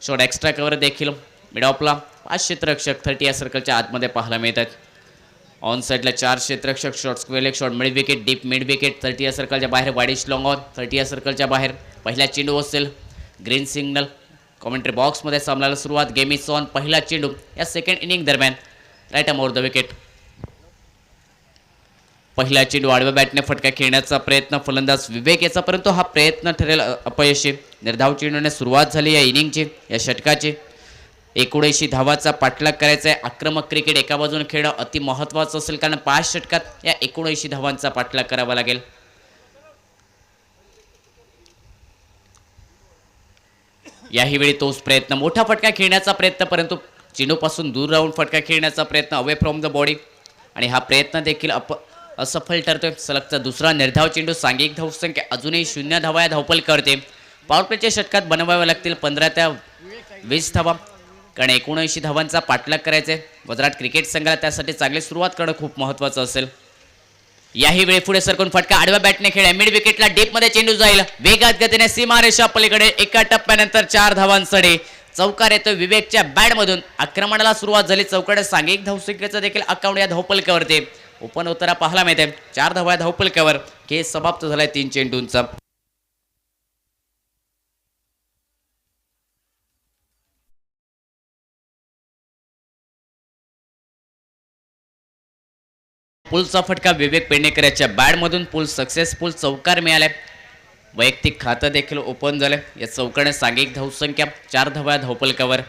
Speaker 1: short extra cover देखील मिड ऑफला 5 क्षेत्ररक्षक 30 या सर्कलच्या आतमध्ये पाहायला मिळतात. ऑन साईडला 4 क्षेत्ररक्षक, short square leg, short mid wicket, deep mid wicket 30 या सर्कलच्या बाहेर, वाईडिश लॉंग ऑन 30 या सर्कलच्या बाहेर. पहिला चेंडू असेल ग्रीन सिग्नल कॉमेंट्री बॉक्समध्ये सामन्याला सुरुवात. Game is on. पहिला चेंडू या सेकंड इनिंग दरम्यान right arm over the wicket. पहिला चेंडू आडव्या बॅटने फटका खेळण्याचा प्रयत्न फलंदाज विवेक याचा, परंतु हा प्रयत्न ठरेल अपयशी. निर्धाव चेंडूने सुरुवात झाली या इनिंगची, या षटकाची. 79 धावाचा पाठलाग करायचा आहे. आक्रमक क्रिकेट एका बाजूने खेळणं अति महत्त्वाचं असेल कारण 5 षटकात या 79 धावांचा पाठलाग करावा लागेल. याही वेळी तोच प्रयत्न, मोठा फटका खेळण्याचा प्रयत्न, परंतु चेंडूपासून दूर राहून फटका खेळण्याचा प्रयत्न, अवे फ्रॉम द बॉडी. आणि हा प्रयत्न देखील असफल ठरतोय. सलगचा दुसरा निर्धाव चेंडू. सांघिक धावसंख्या अजूनही 0 धावा या धावपलकावरती. पॉवर प्लेच्या षटकात बनवाव्या लागतील 15 ते 20 धावा कारण 79 धावांचा पाठलाग करायचा आहे गुजरात क्रिकेट संघाला. त्यासाठी चांगली सुरुवात करणं खूप महत्त्वाचं असेल. याही वेळी पुढे सरकून फटका आडव्या बॅटने खेळला. मिड विकेटला डीपमध्ये चेंडू जाईल. वेगात गतीने सीमारेषा पलीकडे एका टप्प्यानंतर 4 धावांसाठी चौकार येतो विवेकच्या बॅटमधून. आक्रमणाला सुरुवात झाली. चौकारे सांघिक धावसंख्येचा देखील अकाउंट या धावपलकावरती ओपन होताना पाहायला मिळते. 4 धावा धावपलकावर. खेळ समाप्त झालाय 3 चेंडूंचा. पुलचा फटका विवेक पेडणेकर याच्या बॅटमधून. पुल सक्सेसफुल. चौकार मिळालाय. वैयक्तिक खातं देखील ओपन झालं. या चौकाने सांघिक धावसंख्या 4 धावा धावपलकावर.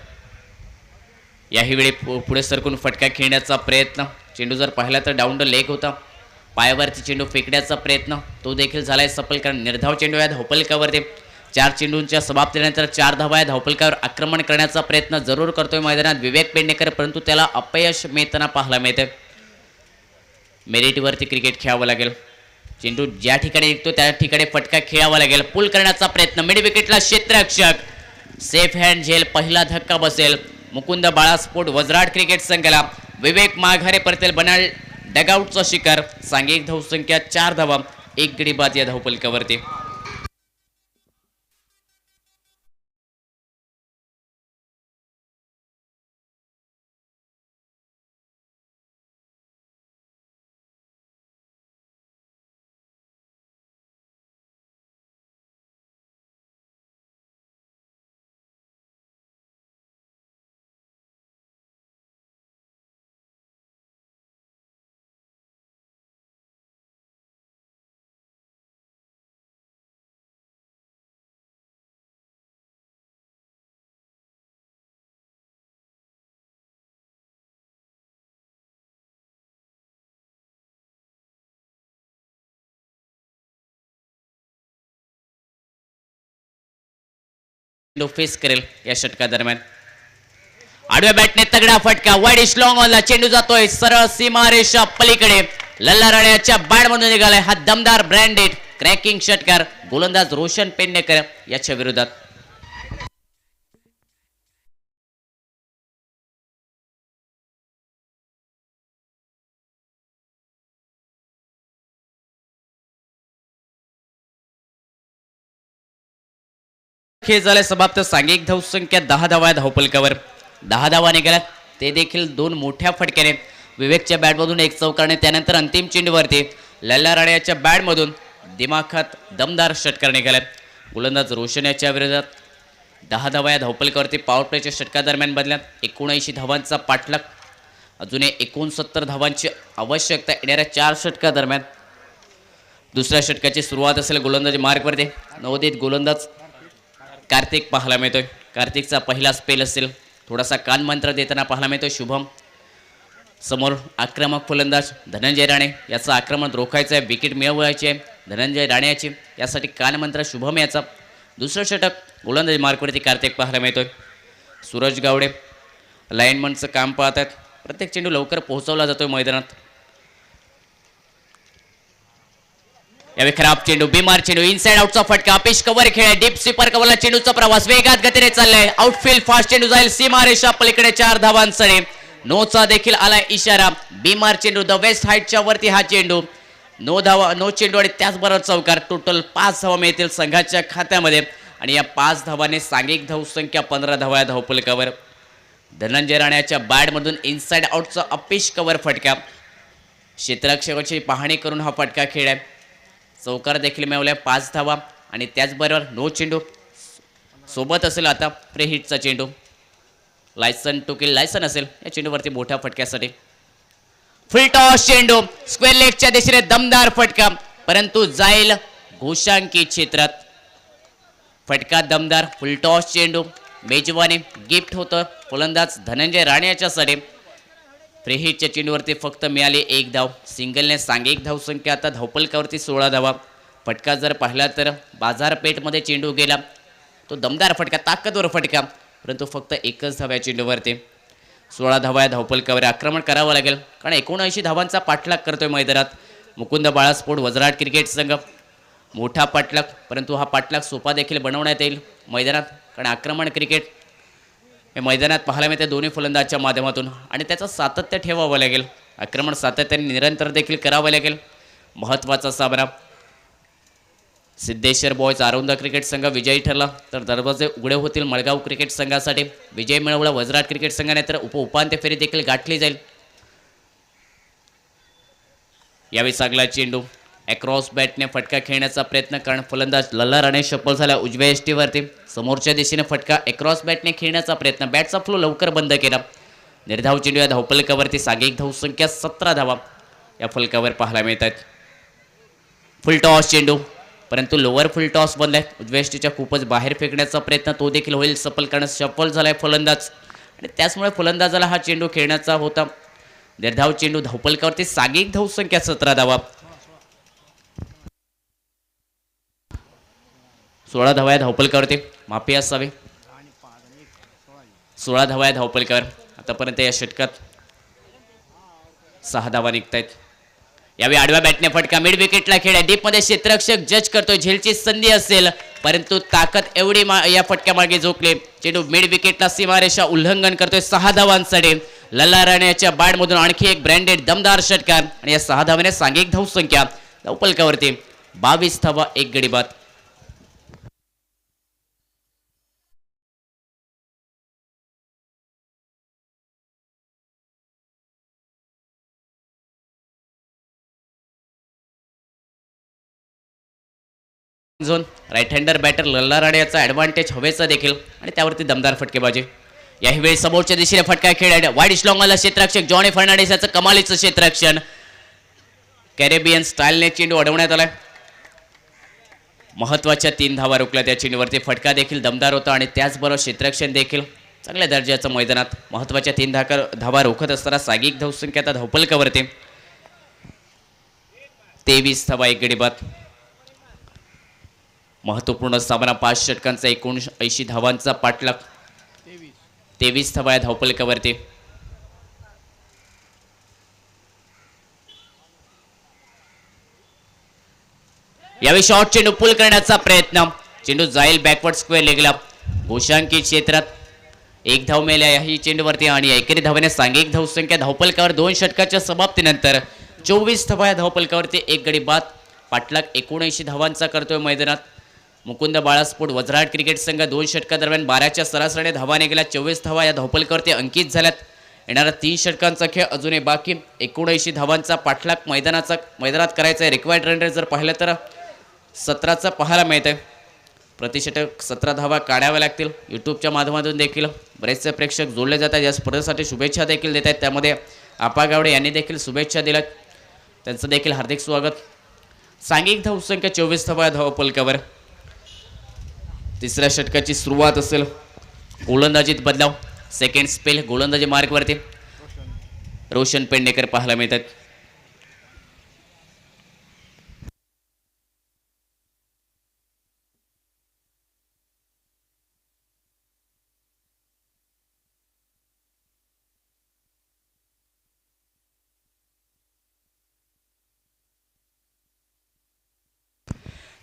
Speaker 1: याही वेळी पुढे सरकून फटका खेळण्याचा प्रयत्न. चेंडू जर पाहिला तर डाऊन द लेग होता. पायावरती चेंडू फेकण्याचा प्रयत्न तो देखील झालाय सफल कारण निर्धाव चेंडू या धावपलकावरती. 4 चेंडूंच्या समाप्तीनंतर 4 धावा या धावपलकावर आक्रमण करण्याचा प्रयत्न जरूर करतोय मैदानात विवेक पेडणेकर, परंतु त्याला अपयश मिळताना पाहायला मिळते. मेरिटवरती क्रिकेट खेळावं लागेल. चेंडू ज्या ठिकाणी निघतो त्या ठिकाणी फटका खेळावा लागेल. पुल करण्याचा प्रयत्न. मिड विकेटला क्षेत्ररक्षक सेफ हँड झेल. पहिला धक्का बसेल. मुकुंद बाळास्फोट वजराट क्रिकेट संघाला. विवेक माघारे परतेल. बनाल डगआउटचा शिकार. सांघिक धावसंख्या 4 धावा 1 गडी बाद या धावपलकावरती. फेस करेल या षटका दरम्यान. आडव्या बॅटने तगडा फटका. वाईडिश लॉंग ऑनला चेंडू जातोय सरळ सीमारेषा पलीकडे. लल्ला राण्याच्या बॅटमधून निघालाय हा दमदार ब्रँडेड क्रॅकिंग षटकार गोलंदाज रोशन पेडणेकर याच्या विरोधात. खेळ झाले समाप्त. सांघिक धावसंख्या 10 धावा धावपलकावर. 10 धावा निघाल्यात ते देखील 2 मोठ्या फटक्याने. विवेकच्या बॅटमधून 1 चौकारने. त्यानंतर अंतिम चेंडूवरती लल्ला राण्याच्या बॅटमधून दिमाखात दमदार षटकार निघाले. गोलंदाज रोशन याच्या विरोधात 10 धावा या धावपलकावरती पॉवर प्लेच्या षटकादरम्यान बदल्यात 79 धावांचा पाठलाग. अजूनही 69 धावांची आवश्यकता येणाऱ्या 4 षटकादरम्यान. दुसऱ्या षटकाची सुरुवात असेल गोलंदाजी मार्गवरती. नवोदित गोलंदाज कार्तिक पाहायला मिळतोय. कार्तिकचा पहिला स्पेल असेल. थोडासा कानमंत्र देताना पाहायला मिळतोय शुभम. समोर आक्रमक फलंदाज धनंजय राणे. याचं आक्रमण रोखायचं आहे, विकेट मिळवायची आहे धनंजय राणेची. यासाठी कानमंत्र शुभम याचा. दुसरं षटक गोलंदाजी मार्कवरती कार्तिक पाहायला मिळतोय. सूरज गावडे लाईनमनचं काम पाहत आहेत. प्रत्येक चेंडू लवकर पोहोचवला जातोय मैदानात. यावेळी खराब चेंडू, बिमार चेंडू, इनसाइड आउटचा फटका, पिच कव्हर खेळ, डीप स्वीपर कव्हरला चेंडूचा प्रवास वेगात गतीने चाललाय. आउटफील्ड फास्ट चेंडू जाईल सीमारेषा पलीकडे 4 धावांसरी. नोचा देखील आलाय इशारा. बिमार चेंडू द वेस्ट हाईटच्या वरती हा चेंडू. नो चेंडू आणि त्याचबरोबर चौकार. टोटल 5 धावा मिळतील संघाच्या खात्यामध्ये आणि या 5 धावाने सांघिक धावसंख्या 15 धावा या धावपलकावर. धनंजय राण्याच्या बॅटमधून इनसाइड आउटचा अपिश कव्हर फटका. क्षेत्ररक्षकाची पाहणी करून हा फटका खेळाय. चौकार देखील मिळवल्या 5 धावा आणि त्याचबरोबर नो चेंडू सोबत असेल आता फ्री हिटचा चेंडू. लायसन टू किल लायसन असेल या चेंडूवरती मोठ्या फटक्यासाठी. फुल टॉस चेंडू स्क्वेअर लेगच्या दिशेने दमदार फटका, परंतु जाईल घोषांकी क्षेत्रात. फटका दमदार. फुल टॉस चेंडू मेजवानी गिफ्ट होतं फलंदाज धनंजय राणे याच्यासाठी. फ्री हिटच्या चेंडूवरती फक्त मिळाली 1 धाव. सिंगलने सांघिक धावसंख्या आता धावपलकावरती 16 धावा. फटका जर पाहिला तर बाजारपेठमध्ये चेंडू गेला तो दमदार फटका, ताकदवर फटका, परंतु फक्त 1च धाव या चेंडूवरती. 16 धावा या धावपलकावर. आक्रमण करावं लागेल कारण 79 धावांचा पाठलाग करतोय मैदानात मुकुंद बाळास्पोर्ट वजराट क्रिकेट संघ. मोठा पाठलाग, परंतु हा पाठलाग सोपा देखील बनवण्यात येईल मैदानात कारण आक्रमण क्रिकेट हे मैदानात पाहायला मिळते दोन्ही फलंदाजच्या माध्यमातून आणि त्याचं सातत्य ठेवावं लागेल. आक्रमण सातत्याने निरंतर देखील करावं लागेल. महत्त्वाचा सामना. सिद्धेश्वर बॉयज आरोंदा क्रिकेट संघ विजयी ठरला तर दरवाजे उघडे होतील मळगाव क्रिकेट संघासाठी. विजय मिळवला वजराट क्रिकेट संघाने तर उपांत्य फेरी देखील गाठली जाईल. यावेळी चांगला चेंडू अक्रॉस बॅटने फटका खेळण्याचा प्रयत्न कारण फलंदाज लल्ला राणे शफल झाला उजव्या एष्टीवरती. समोरच्या दिशेने फटका अक्रॉस बॅटने खेळण्याचा प्रयत्न. बॅटचा फ्लो लवकर बंद केला. निर्धाव चेंडू या धावपलकावरती सांघिक धावसंख्या 17 धावा या फलकावर पाहायला मिळत आहेत. फुल टॉस चेंडू, परंतु लोअर फुल टॉस बनलाय. उजव्या एष्टीच्या खूपच बाहेर फेकण्याचा प्रयत्न तो देखील होईल सफल कारण शफल झालाय फलंदाज आणि त्याचमुळे फलंदाजाला हा चेंडू खेळण्याचा होता. निर्धाव चेंडू धावपलकावरती सांघिक धावसंख्या 17 धावा. 16 धावा या धावपलकावरती माफी असावी. 16 धावा या धावपलकावर. आतापर्यंत या षटकात 6 धावा निघतायत. यावेळी आडव्या बॅटने फटका मिड विकेटला खेळ. डीपमध्ये क्षेत्ररक्षक जज करतोय. झेलची संधी असेल परंतु ताकद एवढी या फटक्यामागे झोकले. चेंडू मिड विकेटला सीमारेषा उल्लंघन करतोय. 6 धावांसाठी लल्ला राणेच्या बॅटमधून आणखी एक ब्रँडेड दमदार षटकार आणि या 6 धावाने सांघिक धावसंख्या धावपलकावरती 22 धावा 1 गडी बाद. झोन राईट हँडर बॅटर लल्ला राणे याचा ॲडव्हान्टेज हवेचा देखील आणि त्यावरती दमदार फटकेबाजी. यावेळी समोरच्या दिशेने फटका खेळ. वाईड स्लॉंगला क्षेत्ररक्षक जॉनी फर्नांडिस याचं कमालीचं क्षेत्ररक्षण. कॅरेबियन स्टाईलने चेंडू अडवण्यात आलाय. महत्वाच्या 3 धावा रोखल्या त्या चेंडूवरती. फटका देखील दमदार होता आणि त्याचबरोबर क्षेत्ररक्षण देखील चांगल्या दर्जाचं मैदानात. महत्वाच्या 3 धावा रोखत असताना सांघिक धावसंख्या आता धावपलकावरती 23 धावा 1 गडी बाद. महत्वपूर्ण सामना. 5 षटकांचा 79 धावांचा पाठलाग. 23 धावा या धावपलकावरती. यावेळी शॉर्ट चेंडू पुल करण्याचा प्रयत्न. चेंडू जाईल बॅकवर्ड स्क्वेअर लेगला. घोषांकी क्षेत्रात 1 धाव मिळाल्या याही चेंडूवरती आणि एकेरी धावाने सांघिक धावसंख्या धावपलकावर 2 षटकाच्या समाप्तीनंतर 24 धावा या धावपलकावरती 1 गडी बाद. पाठलाग 79 धावांचा करतोय मैदानात मुकुंद बाळास्पोर्ट वजराट क्रिकेट संघ. 2 षटकादरम्यान 12च्या सरासरीने धावा निघाल्या. 24 धावा या धावपलकावरती अंकित झाल्यात. येणारा 3 षटकांचा खेळ अजूनही बाकी. 79 धावांचा पाठलाग मैदानात करायचा आहे. रिक्वायर्ड रन रेट जर पाहिलं तर 17चा पाहायला मिळत आहे. प्रतिषटक 17 धावा काढाव्या लागतील. यूट्यूबच्या माध्यमातून देखील बरेचसे प्रेक्षक जोडले जात आहेत. या स्पर्धेसाठी शुभेच्छा देखील देत आहेत. त्यामध्ये आपा गावडे यांनी देखील शुभेच्छा दिल्यात. त्यांचं देखील हार्दिक स्वागत. सांघिक धावसंख्या 24 धावा धावपलकावर. तिसऱ्या षटकाची सुरुवात असेल. गोलंदाजीत बदलाव. सेकंड स्पेल गोलंदाजी मार्गवरती रोशन पेडणेकर पाहायला मिळतात.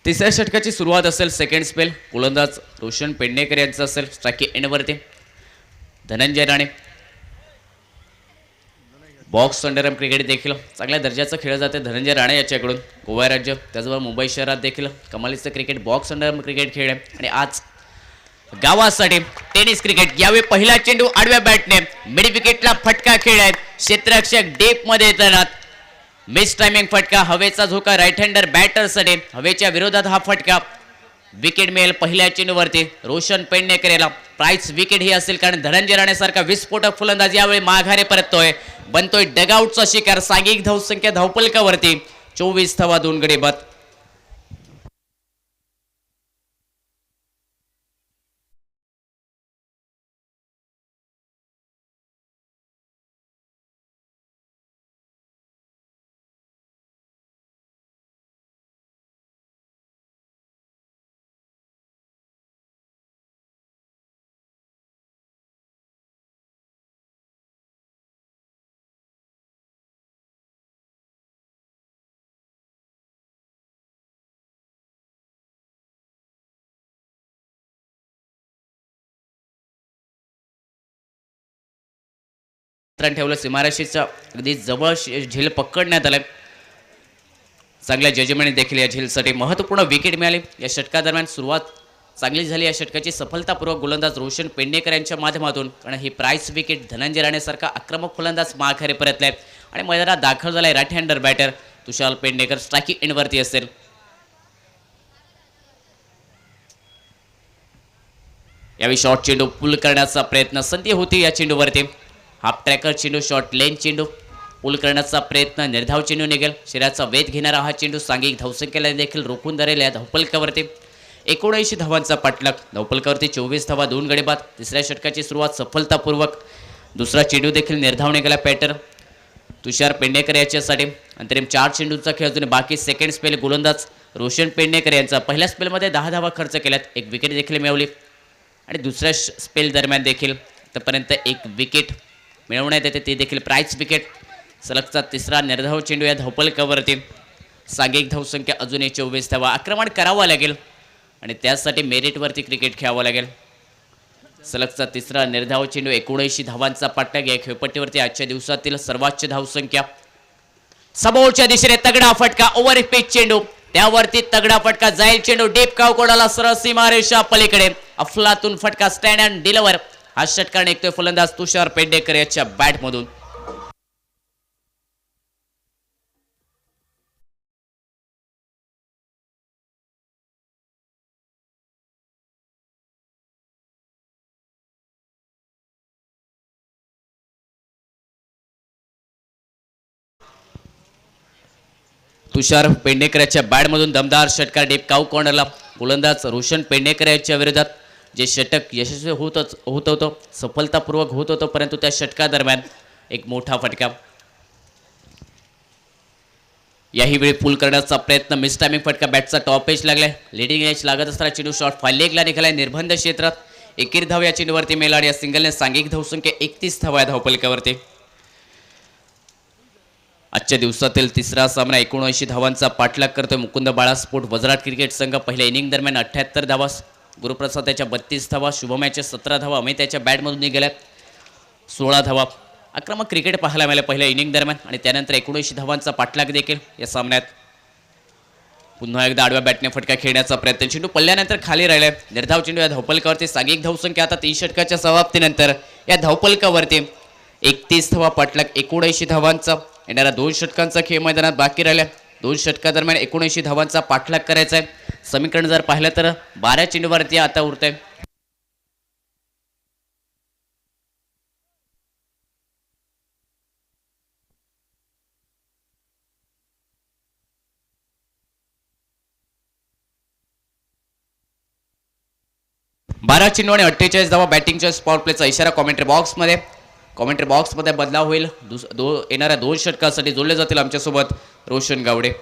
Speaker 1: तिसऱ्या षटकाची सुरुवात असेल. सेकंड स्पेल गोलंदाज रोशन पेडणेकर यांचा असेल. स्ट्राइक एंडवरती Dhananjay Rane. Box underarm cricket देखील चांगल्या दर्जाचं खेळलं जाते धनंजय राणे याच्याकडून. गोवा राज्य त्याचबरोबर मुंबई शहरात देखील कमालीचं क्रिकेट बॉक्स अंडरआर्म क्रिकेट खेळ आहे. आणि आज गावासाठी टेनिस क्रिकेट. यावेळी पहिला चेंडू आडव्या बॅटने मिड विकेटला फटका खेळ आहे. क्षेत्ररक्षक डेप मध्ये येताना मिस टायमिंग फटका. हवेचा झोका राईट हँडर बॅटरसाठी. हवेच्या विरोधात हा फटका. विकेट मिळेल पहिल्या चेंडूवरती रोशन पेडणेकर याला. प्राइस विकेट ही असेल कारण धनंजय राणेसारखा विस्फोटक फलंदाज यावेळी माघारे परततोय. बनतोय डगआउटचा शिकार. सांघिक धावसंख्या धावपलकावरती 24 धावा 2 गडी बाद. ठेवलं. सीमारेषेच्या अगदी जवळ झेल पकडण्यात आलं. चांगल्या जजमेंट देखील या झेलसाठी. महत्त्वपूर्ण विकेट मिळाली या षटकादरम्यान. सुरुवात चांगली झाली या षटकाची. सफलतापूर्वक गोलंदाज रोशन पेडणेकर यांच्या माध्यमातून. कारण ही प्राइस विकेट धनंजय राणेसारखा आक्रमक फलंदाज माघारी परतलाय आणि मैदानात दाखल झालाय राईट हँडर बॅटर तुषार पेडणेकर. स्ट्राइक एंडवरती असेल. यावेळी शॉर्ट चेंडू पुल करण्याचा प्रयत्न. संधी होती या चेंडूवरती. हाफ ट्रॅकर चेंडू. शॉर्ट लेन चेंडू पुल करण्याचा प्रयत्न. निर्धाव चेंडू निघेल. शरीराचा वेध घेणारा हा चेंडू सांघिक धावसंख्येला देखील रोखून धरेल या धावपलकावरती. 79 धावांचा पाठलाग. धावपलकावरती 24 धावा 2 गडी बाद. तिसऱ्या षटकाची सुरुवात सफलतापूर्वक. दुसरा चेंडू देखील निर्धाव निघाला पॅटर तुषार पेडणेकर याच्यासाठी. अंतरिम 4 चेंडूंचा खेळ अजून बाकी. सेकंड स्पेल गोलंदाज रोशन पेडणेकर यांचा. पहिल्या स्पेलमध्ये 10 धावा खर्च केल्यात. 1 विकेट देखील मिळवली आणि दुसऱ्या स्पेल दरम्यान देखील आतापर्यंत 1 विकेट मिळवण्यात येते. ते देखील प्राइस विकेट. सलगचा तिसरा निर्धाव चेंडू या धावपलकावरती. सांघिक धावसंख्या अजूनही 24 धावा. आक्रमण करावं लागेल आणि त्यासाठी मेरिटवरती क्रिकेट खेळावं लागेल. सलगचा तिसरा निर्धाव चेंडू. 79 धावांचा पाठलाग या खेळपट्टीवरती. आजच्या दिवसातील सर्वोच्च धावसंख्या. समोरच्या दिशेने तगडा फटका. ओव्हर पिच चेंडू. त्यावरती तगडा फटका. जाईल चेंडू डीप काव कोडाला सरळ सीमारेषा पलीकडे. अफलातून फटका. Stand and deliver. हा षटकार निघतोय फलंदाज तुषार पेडणेकर याच्या बॅटमधून. तुषार पेडणेकर याच्या बॅटमधून दमदार षटकार. डीप काऊ कॉर्नरला. गोलंदाज रोशन पेडणेकर याच्या विरोधात जे षटक यशस्वी होत होतं. सफलतापूर्वक होत होतं परंतु त्या षटकादरम्यान एक मोठा फटका. याही वेळी पुल करण्याचा प्रयत्न. मिस टायमिंग फटका. बॅटचा टॉप एज लागलाय. लिडिंग एज लागत असताना चेंडू शॉर्ट फाय लेगला निघालाय. निर्बंध क्षेत्रात. 1 धाव या चेंडूवरती मिळाली. या सिंगलने सांघिक धावसंख्या 31 धावा धावपलकावरती. आजच्या दिवसातील तिसरा सामना. 79 धावांचा पाठलाग करतोय मुकुंद बाळा स्पोर्ट वजराट क्रिकेट संघ. पहिल्या इनिंग दरम्यान 78 धावा. गुरुप्रसाद याच्या 32 धावा. शुभम याच्या 17 धावा. अमित याच्या बॅटमधून निघाल्यात 16 धावा. आक्रमक क्रिकेट पाहायला मिळालं पहिल्या इनिंग दरम्यान आणि त्यानंतर 79 धावांचा पाठलाग देखील या सामन्यात. पुन्हा एकदा आडव्या बॅटने फटका खेळण्याचा प्रयत्न. चेंडू पल्ल्यानंतर खाली राहिलाय. निर्धाव चेंडू या धावपलकावरती. सांघिक धावसंख्या आता 3 षटकाच्या समाप्तीनंतर या धावपलकावरती 31 धावा पाठलाग. 79 धावांचा येणारा 2 षटकांचा खेळ मैदानात बाकी राहिला. 2 षटकादरम्यान 79 धावांचा पाठलाग करायचा आहे. समीकरण जर पाहिलं तर 12 चेंडूवरती आता उरतंय. बारा चेंडू आणि 48 धावा बॅटिंगच्या पॉवर प्लेचा इशारा कॉमेंट्री बॉक्समध्ये बदलाव होईल. येणाऱ्या 2 षटकासाठी जोडले जातील आमच्यासोबत रोशन गावडे.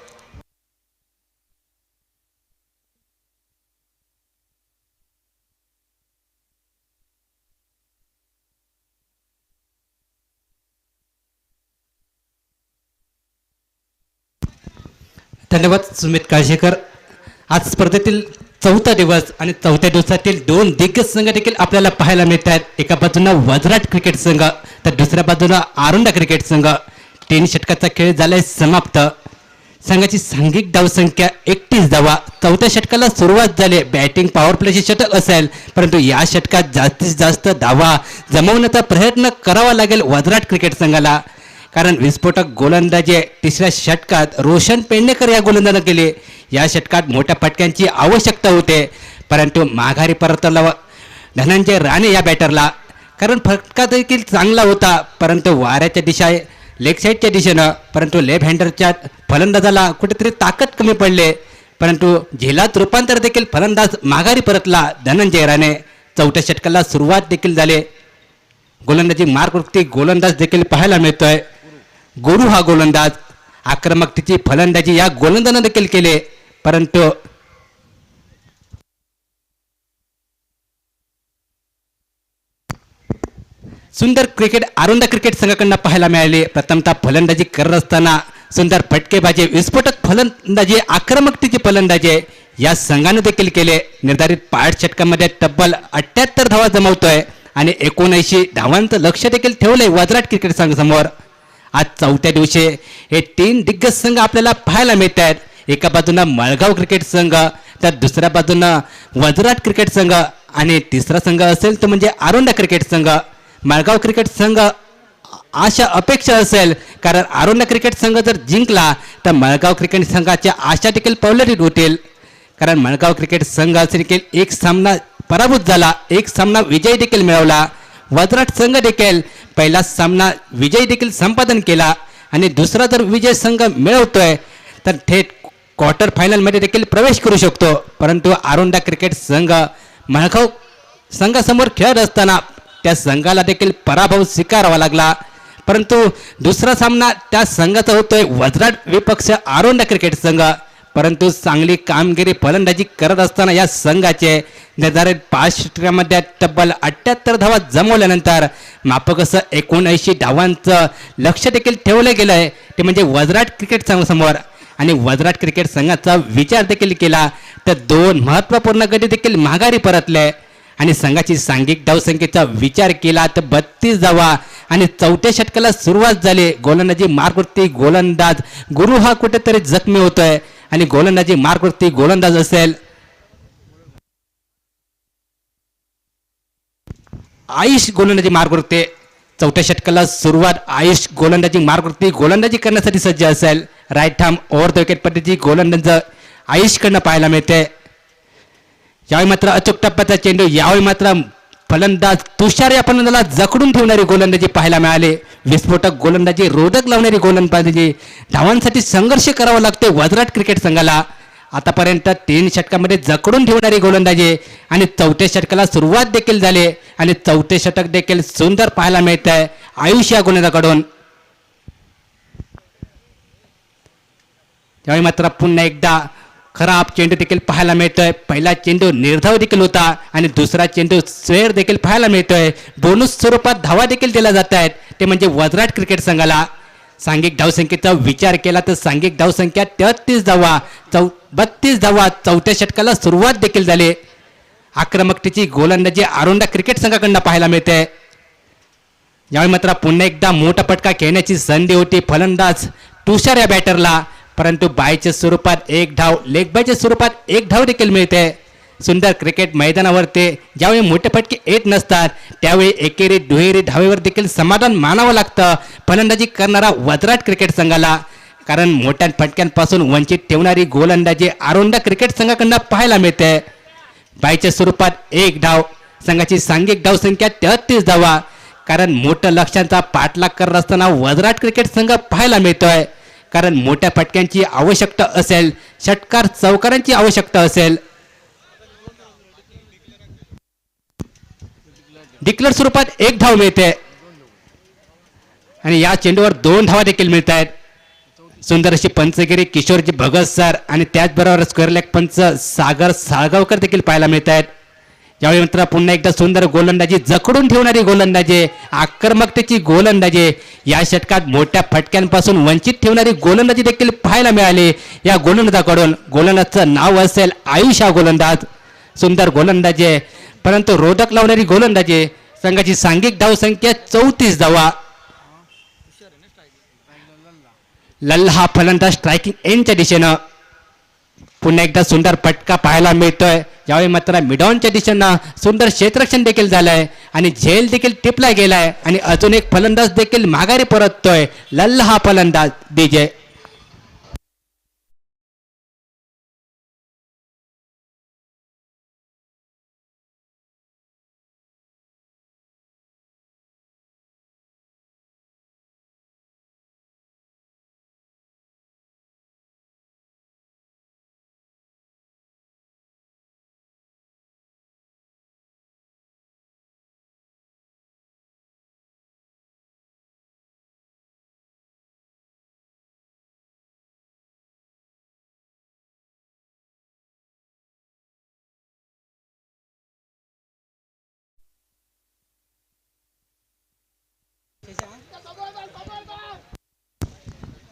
Speaker 3: धन्यवाद सुमित काळशेकर. आज स्पर्धेतील 4था दिवस आणि 4थ्या दिवसातील 2 दिग्गज संघ देखील आपल्याला पाहायला मिळत आहेत. एका बाजूला वजराट क्रिकेट संघ तर दुसऱ्या बाजूला आरोंडा क्रिकेट संघ. 3 षटकाचा खेळ झालाय समाप्त. संघाची सांघिक धावसंख्या 31 धावा. 4थ्या षटकाला सुरुवात झाली. बॅटिंग पॉवर प्लेचे षटक असेल, परंतु या षटकात जास्तीत जास्त धावा जमवण्याचा प्रयत्न करावा लागेल वजराट क्रिकेट संघाला, कारण विस्फोटक गोलंदाजी तिसऱ्या षटकात रोशन पेडणेकर या गोलंदाजानं केले. या षटकात मोठ्या फटक्यांची आवश्यकता होते, परंतु माघारी परतला धनंजय राणे या बॅटरला, कारण फटका देखील चांगला होता, परंतु वाऱ्याच्या दिशा लेग साईडच्या दिशेनं, परंतु लेफ्ट हँडरच्या फलंदाजाला कुठेतरी ताकद कमी पडले, परंतु झेलात रूपांतर देखील फलंदाज माघारी परतला धनंजय राणे. 4थ्या षटकाला सुरुवात देखील झाली. गोलंदाजी मार्गवरती गोलंदाज देखील पाहायला मिळतोय. गुरु हा गोलंदाज. आक्रमकतेची फलंदाजी या गोलंदाजानं देखील केले, परंतु सुंदर क्रिकेट आरोंडा क्रिकेट संघाकडून पाहायला मिळाले. प्रथमतः फलंदाजी करत असताना सुंदर फटकेबाजी, विस्फोटक फलंदाजी, आक्रमकतेची फलंदाजी या संघाने देखील केले. निर्धारित 5 षटकांमध्ये तब्बल 78 धावा जमवतोय आणि 79 धावांचं लक्ष देखील ठेवलंय वजराट क्रिकेट संघासमोर. आज 4थ्या दिवशी हे 3 दिग्गज संघ आपल्याला पाहायला मिळत आहेत. एका बाजूला मळगाव क्रिकेट संघ तर दुसऱ्या बाजूनं वजराट क्रिकेट संघ आणि तिसरा संघ असेल तर म्हणजे आरोंडा क्रिकेट संघ. मळगाव क्रिकेट संघ आशा अपेक्षा असेल, कारण आरोंडा क्रिकेट संघ जर जिंकला तर मळगाव क्रिकेट संघाच्या आशा देखील पवलरित होतील, कारण मळगाव क्रिकेट संघ देखील एक सामना पराभूत झाला, एक सामना विजय देखील मिळवला. वजराट संघ देखील पहिला सामना विजय देखील संपादन केला आणि दुसरा जर विजय संघ मिळवतोय तर थेट क्वार्टर फायनलमध्ये देखील प्रवेश करू शकतो. परंतु आरोंडा क्रिकेट संघ मळगाव संघासमोर खेळत असताना त्या संघाला देखील पराभव स्वीकारावा लागला, परंतु दुसरा सामना त्या संघाचा होतोय वजराट विपक्ष आरोंडा क्रिकेट संघ. परंतु चांगली कामगिरी फलंदाजी करत असताना या संघाचे निर्धारित 5 षटकांमध्ये तब्बल 78 धावा जमवल्यानंतर माफक असं 79 धावांचं लक्ष देखील ठेवलं गेलं आहे, ते म्हणजे वजराट क्रिकेट संघासमोर. आणि वजराट क्रिकेट संघाचा विचार देखील केला तर 2 महत्त्वपूर्ण गडी देखील माघारी परतले आणि संघाची सांघिक धावसंख्येचा विचार केला तर 32 धावा. आणि 4थ्या षटकाला सुरुवात झाली. गोलंदाजी मार्गवरती गोलंदाज गुरु हा कुठेतरी जखमी होतोय आणि गोलंदाजी मार्गवरती गोलंदाज असेल आयुष गोलंदाजी मार्गवरती. 4थ्या षटकाला सुरुवात. आयुष गोलंदाजी मार्गवरती गोलंदाजी करण्यासाठी सज्ज असेल. Right arm over the wicket पद्धतीची गोलंदाज आयुषकडनं पाहायला मिळते. यावेळी मात्र अचूक टप्प्याचा चेंडू. यावेळी मात्र फलंदाज तुषार या फलंदाजाला जखडून ठेवणारी गोलंदाजी पाहायला मिळाली. विस्फोटक गोलंदाजी, रोधक लावणारी गोलंदाजी. धावांसाठी संघर्ष करावा लागतो वजराट क्रिकेट संघाला. आतापर्यंत 3 षटकामध्ये जखडून ठेवणारी गोलंदाजी आणि 4थ्या षटकाला सुरुवात देखील झाली आणि 4थे षटक देखील सुंदर पाहायला मिळत आहे आयुष या गोलंदाजाकडून. त्यावेळी मात्र पुन्हा एकदा खराब चेंडू देखील पाहायला मिळतोय. पहिला चेंडू निर्धाव देखील होता आणि दुसरा चेंडू स्वेर देखील पाहायला मिळतोय. बोनस स्वरूपात धावा देखील दिल्या जात आहेत, ते म्हणजे वजराट क्रिकेट संघाला. सांघिक धावसंख्येचा विचार केला तर सांघिक धावसंख्या 33 धावा, 32 धावा. 4थ्या षटकाला सुरुवात देखील झाली. आक्रमकतेची गोलंदाजी आरोंडा क्रिकेट संघाकडून पाहायला मिळते. यावेळी मात्र पुन्हा एकदा मोठा फटका खेळण्याची संधी होती फलंदाज तुषार या बॅटरला, परंतु बायच्या स्वरूपात 1 धाव, लेग बायच्या स्वरूपात 1 धाव देखील मिळते. सुंदर क्रिकेट मैदानावरती ज्यावेळी मोठे फटके येत नसतात त्यावेळी एकेरी दुहेरी धावेवर देखील समाधान मानावं लागतं फलंदाजी करणारा वजराट क्रिकेट संघाला, कारण मोठ्या फटक्यांपासून वंचित ठेवणारी गोलंदाजी आरोंदा क्रिकेट संघाकडनं पाहायला मिळते. बाईच्या स्वरूपात एक धाव, संघाची सांघिक धावसंख्या 33 धावा. कारण मोठ्या लक्ष्यांचा पाठलाग करत असताना वजराट क्रिकेट संघ पाहायला मिळतोय. कारण मोठ्या फटक्यांची आवश्यकता असेल, षटकार चौकारांची आवश्यकता असेल. डिक्लेअर स्वरूपात एक धाव मिळते आणि या चेंडूवर 2 धावा देखील मिळत आहेत. सुंदर अशी पंचगिरी किशोरजी भगत सर आणि त्याचबरोबर स्क्वेअर लेग पंच सागर साळगावकर देखील पाहायला मिळत आहेत. यावेळी मात्र पुन्हा एकदा सुंदर गोलंदाजी, जखडून ठेवणारी गोलंदाजी, आक्रमकतेची गोलंदाजी, या षटकात मोठ्या फटक्यांपासून वंचित ठेवणारी गोलंदाजी देखील पाहायला मिळाली या गोलंदाजाकडून. गोलंदाजचं नाव असेल आयुष हा गोलंदाज. सुंदर गोलंदाजी आहे, परंतु रोधक लावणारी गोलंदाजी. संघाची सांघिक धावसंख्या 34 धावा. लल्ला हा फलंदाज स्ट्रायकिंग एंडच्या दिशेनं. पुन्हा एकदा सुंदर फटका पाहायला मिळतोय. यावेळी मात्र मिडॉनच्या दिशेनं सुंदर क्षेत्ररक्षण देखील झालंय आणि झेल देखील टिपला गेलाय आणि अजून एक फलंदाज देखील माघारी परततोय. लल्ला हा फलंदाज डीजे.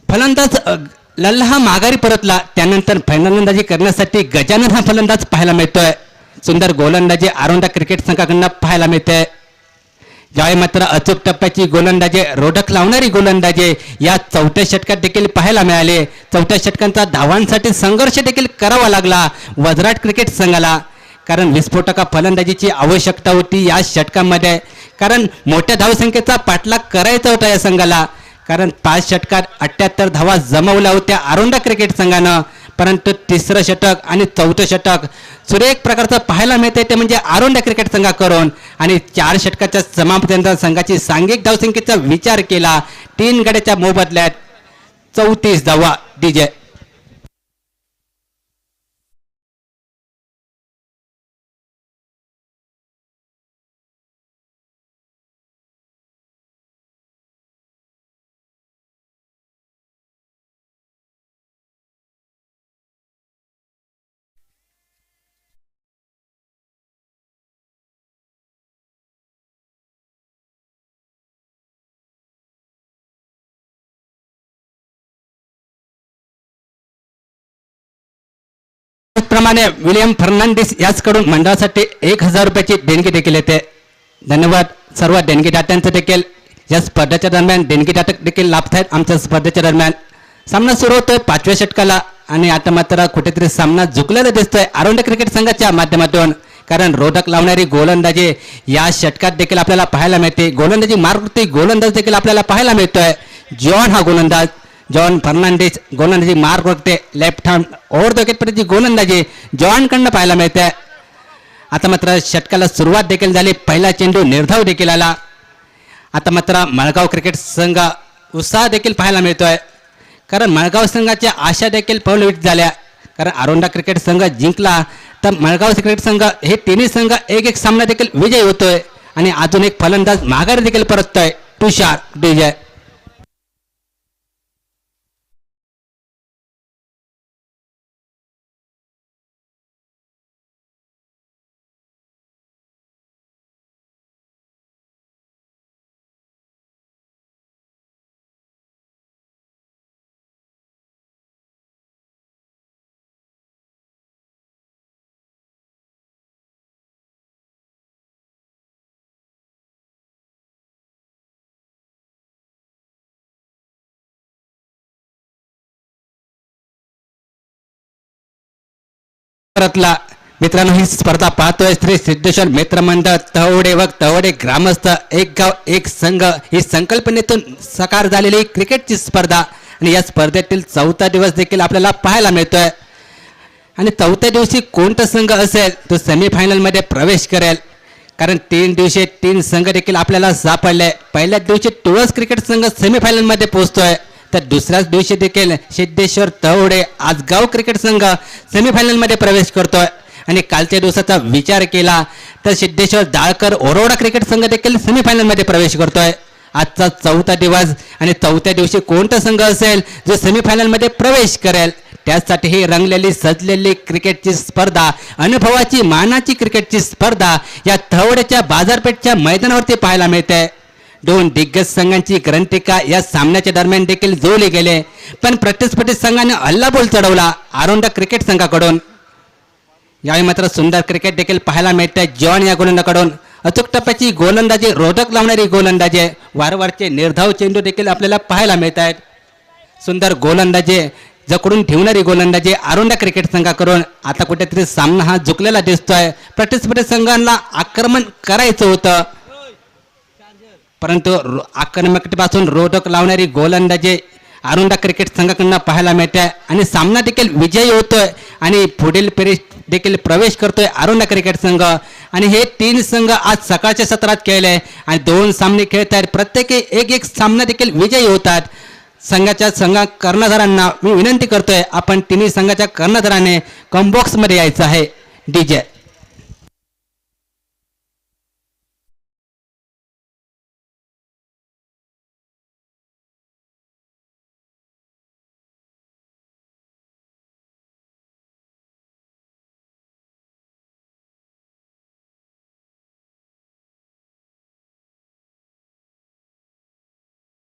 Speaker 3: फलंदाज लल्ला हा माघारी परतला. त्यानंतर फलंदाजी करण्यासाठी गजानन हा फलंदाज पाहायला मिळतोय. सुंदर गोलंदाजी आरोंदा क्रिकेट संघाकडनं पाहायला मिळते. ज्यावेळी मात्र अचूक टप्प्याची गोलंदाजी, रोधक लावणारी गोलंदाजी या चौथ्या षटकात देखील पाहायला मिळाले. चौथ्या षटकांचा धावांसाठी संघर्ष देखील करावा लागला वजराट क्रिकेट संघाला. कारण विस्फोटका फलंदाजीची आवश्यकता होती या षटकांमध्ये. कारण मोठ्या धावसंख्येचा पाठलाग करायचा होता या संघाला. कारण 5 षटकात 78 धावा जमवल्या होत्या आरोंदा क्रिकेट संघानं. परंतु तिसरं षटक आणि चौथं षटक सुरेख प्रकारचं पाहायला मिळते ते म्हणजे आरोंदा क्रिकेट संघाकडून. आणि 4 षटकाच्या समाप्तीनंतर संघाची सांघिक धावसंख्येचा विचार केला 3 गड्याच्या मोबदल्यात 34 धावा डीजे. त्याचप्रमाणे विलियम फर्नांडिस याचकडून मंडळासाठी 1000 रुपयाची देणगी देखील येते. धन्यवाद सर्व देणगीदात्यांचं देखील. या स्पर्धेच्या दरम्यान देणगीदाते देखील लाभत आहेत आमच्या स्पर्धेच्या दरम्यान. सामना सुरू होतोय 5व्या षटकाला आणि आता मात्र कुठेतरी सामना झुकलेला दिसतोय आरोंदा क्रिकेट संघाच्या माध्यमातून. कारण रोधक लावणारी गोलंदाजी या षटकात देखील आपल्याला पाहायला मिळते. गोलंदाजी मार्गवरती गोलंदाज देखील आपल्याला पाहायला मिळतोय. जॉन हा गोलंदाज, जॉन फर्नांडिस गोलंदाजी मार्क वरते लेफ्ट हँड ओव्हर द विकेटपर्यंतची गोलंदाजी जॉन कडनं पाहायला मिळते. आता मात्र षटकाला सुरुवात देखील झाली. पहिला चेंडू निर्धाव देखील आला. आता मात्र मळगाव क्रिकेट संघ उत्साह देखील पाहायला मिळतोय. कारण मळगाव संघाच्या आशा देखील पवलवित झाल्या. कारण आरोंदा क्रिकेट संघ जिंकला तर मळगाव क्रिकेट संघ हे तिन्ही संघ 1-1 सामना देखील विजयी होतोय आणि अजून एक फलंदाज माघारी देखील परततोय तुषार डीजे. परतला. मित्रांनो ही स्पर्धा पाहतोय श्री सिद्धेश्वर मित्र मंडळ तवडे व तवडे ग्रामस्थ एक गाव एक संघ ही संकल्पनेतून साकार झालेली क्रिकेटची स्पर्धा. आणि या स्पर्धेतील चौथा दिवस देखील आपल्याला पाहायला मिळतोय. आणि चौथ्या दिवशी कोणता संघ असेल तो सेमीफायनलमध्ये प्रवेश करेल, कारण 3 दिवशी 3 संघ देखील आपल्याला सापडले. पहिल्या दिवशी तुळस क्रिकेट संघ सेमीफायनलमध्ये पोहोचतोय, तर दुसऱ्याच दिवशी देखील सिद्धेश्वर तवडे आजगाव क्रिकेट संघ सेमीफायनलमध्ये प्रवेश करतोय. आणि कालच्या दिवसाचा विचार केला तर सिद्धेश्वर दाळकर ओरोडा क्रिकेट संघ देखील सेमीफायनलमध्ये प्रवेश करतोय. आजचा चौथा दिवस आणि चौथ्या दिवशी कोणता संघ असेल जो सेमीफायनलमध्ये प्रवेश करेल, त्यासाठी ही रंगलेली सजलेली क्रिकेटची स्पर्धा, अनुभवाची मानाची क्रिकेटची स्पर्धा या थवड्याच्या बाजारपेठच्या मैदानावरती पाहायला मिळते. 2 दिग्गज संघांची ग्रंथिका या सामन्याच्या दरम्यान देखील जोडली गेले, पण प्रतिस्पर्धी संघाने हल्लाबोल चढवला आरोंडा क्रिकेट संघाकडून. यावेळी मात्र सुंदर क्रिकेट देखील पाहायला मिळते. जॉन या गोलंदाजाकडून अचूक टप्प्याची गोलंदाजी, रोधक लावणारी गोलंदाजी, वारंवारचे निर्धाव चेंडू देखील आपल्याला पाहायला मिळत आहेत. सुंदर गोलंदाजी, जकडून ठेवणारी गोलंदाजी आरोंडा क्रिकेट संघाकडून. आता कुठेतरी सामना हा झुकलेला दिसतोय. प्रतिस्पर्धी संघांना आक्रमण करायचं होतं, परंतु आक्रमकतेपासून रोधक लावणारी गोलंदाजी आरोंडा क्रिकेट संघाकडून पाहायला मिळते आणि सामना देखील विजयी होतोय आणि पुढील फेरीत देखील प्रवेश करतोय आरोंडा क्रिकेट संघ. आणि हे 3 संघ आज सकाळच्या सत्रात खेळले आणि 2 सामने खेळत आहेत. प्रत्येकी एक सामना देखील विजयी होतात. संघाच्या कर्णधारांना मी विनंती करतोय, आपण तिन्ही संघाच्या कर्णधाराने कॉम्बॉक्समध्ये यायचं आहे. DJ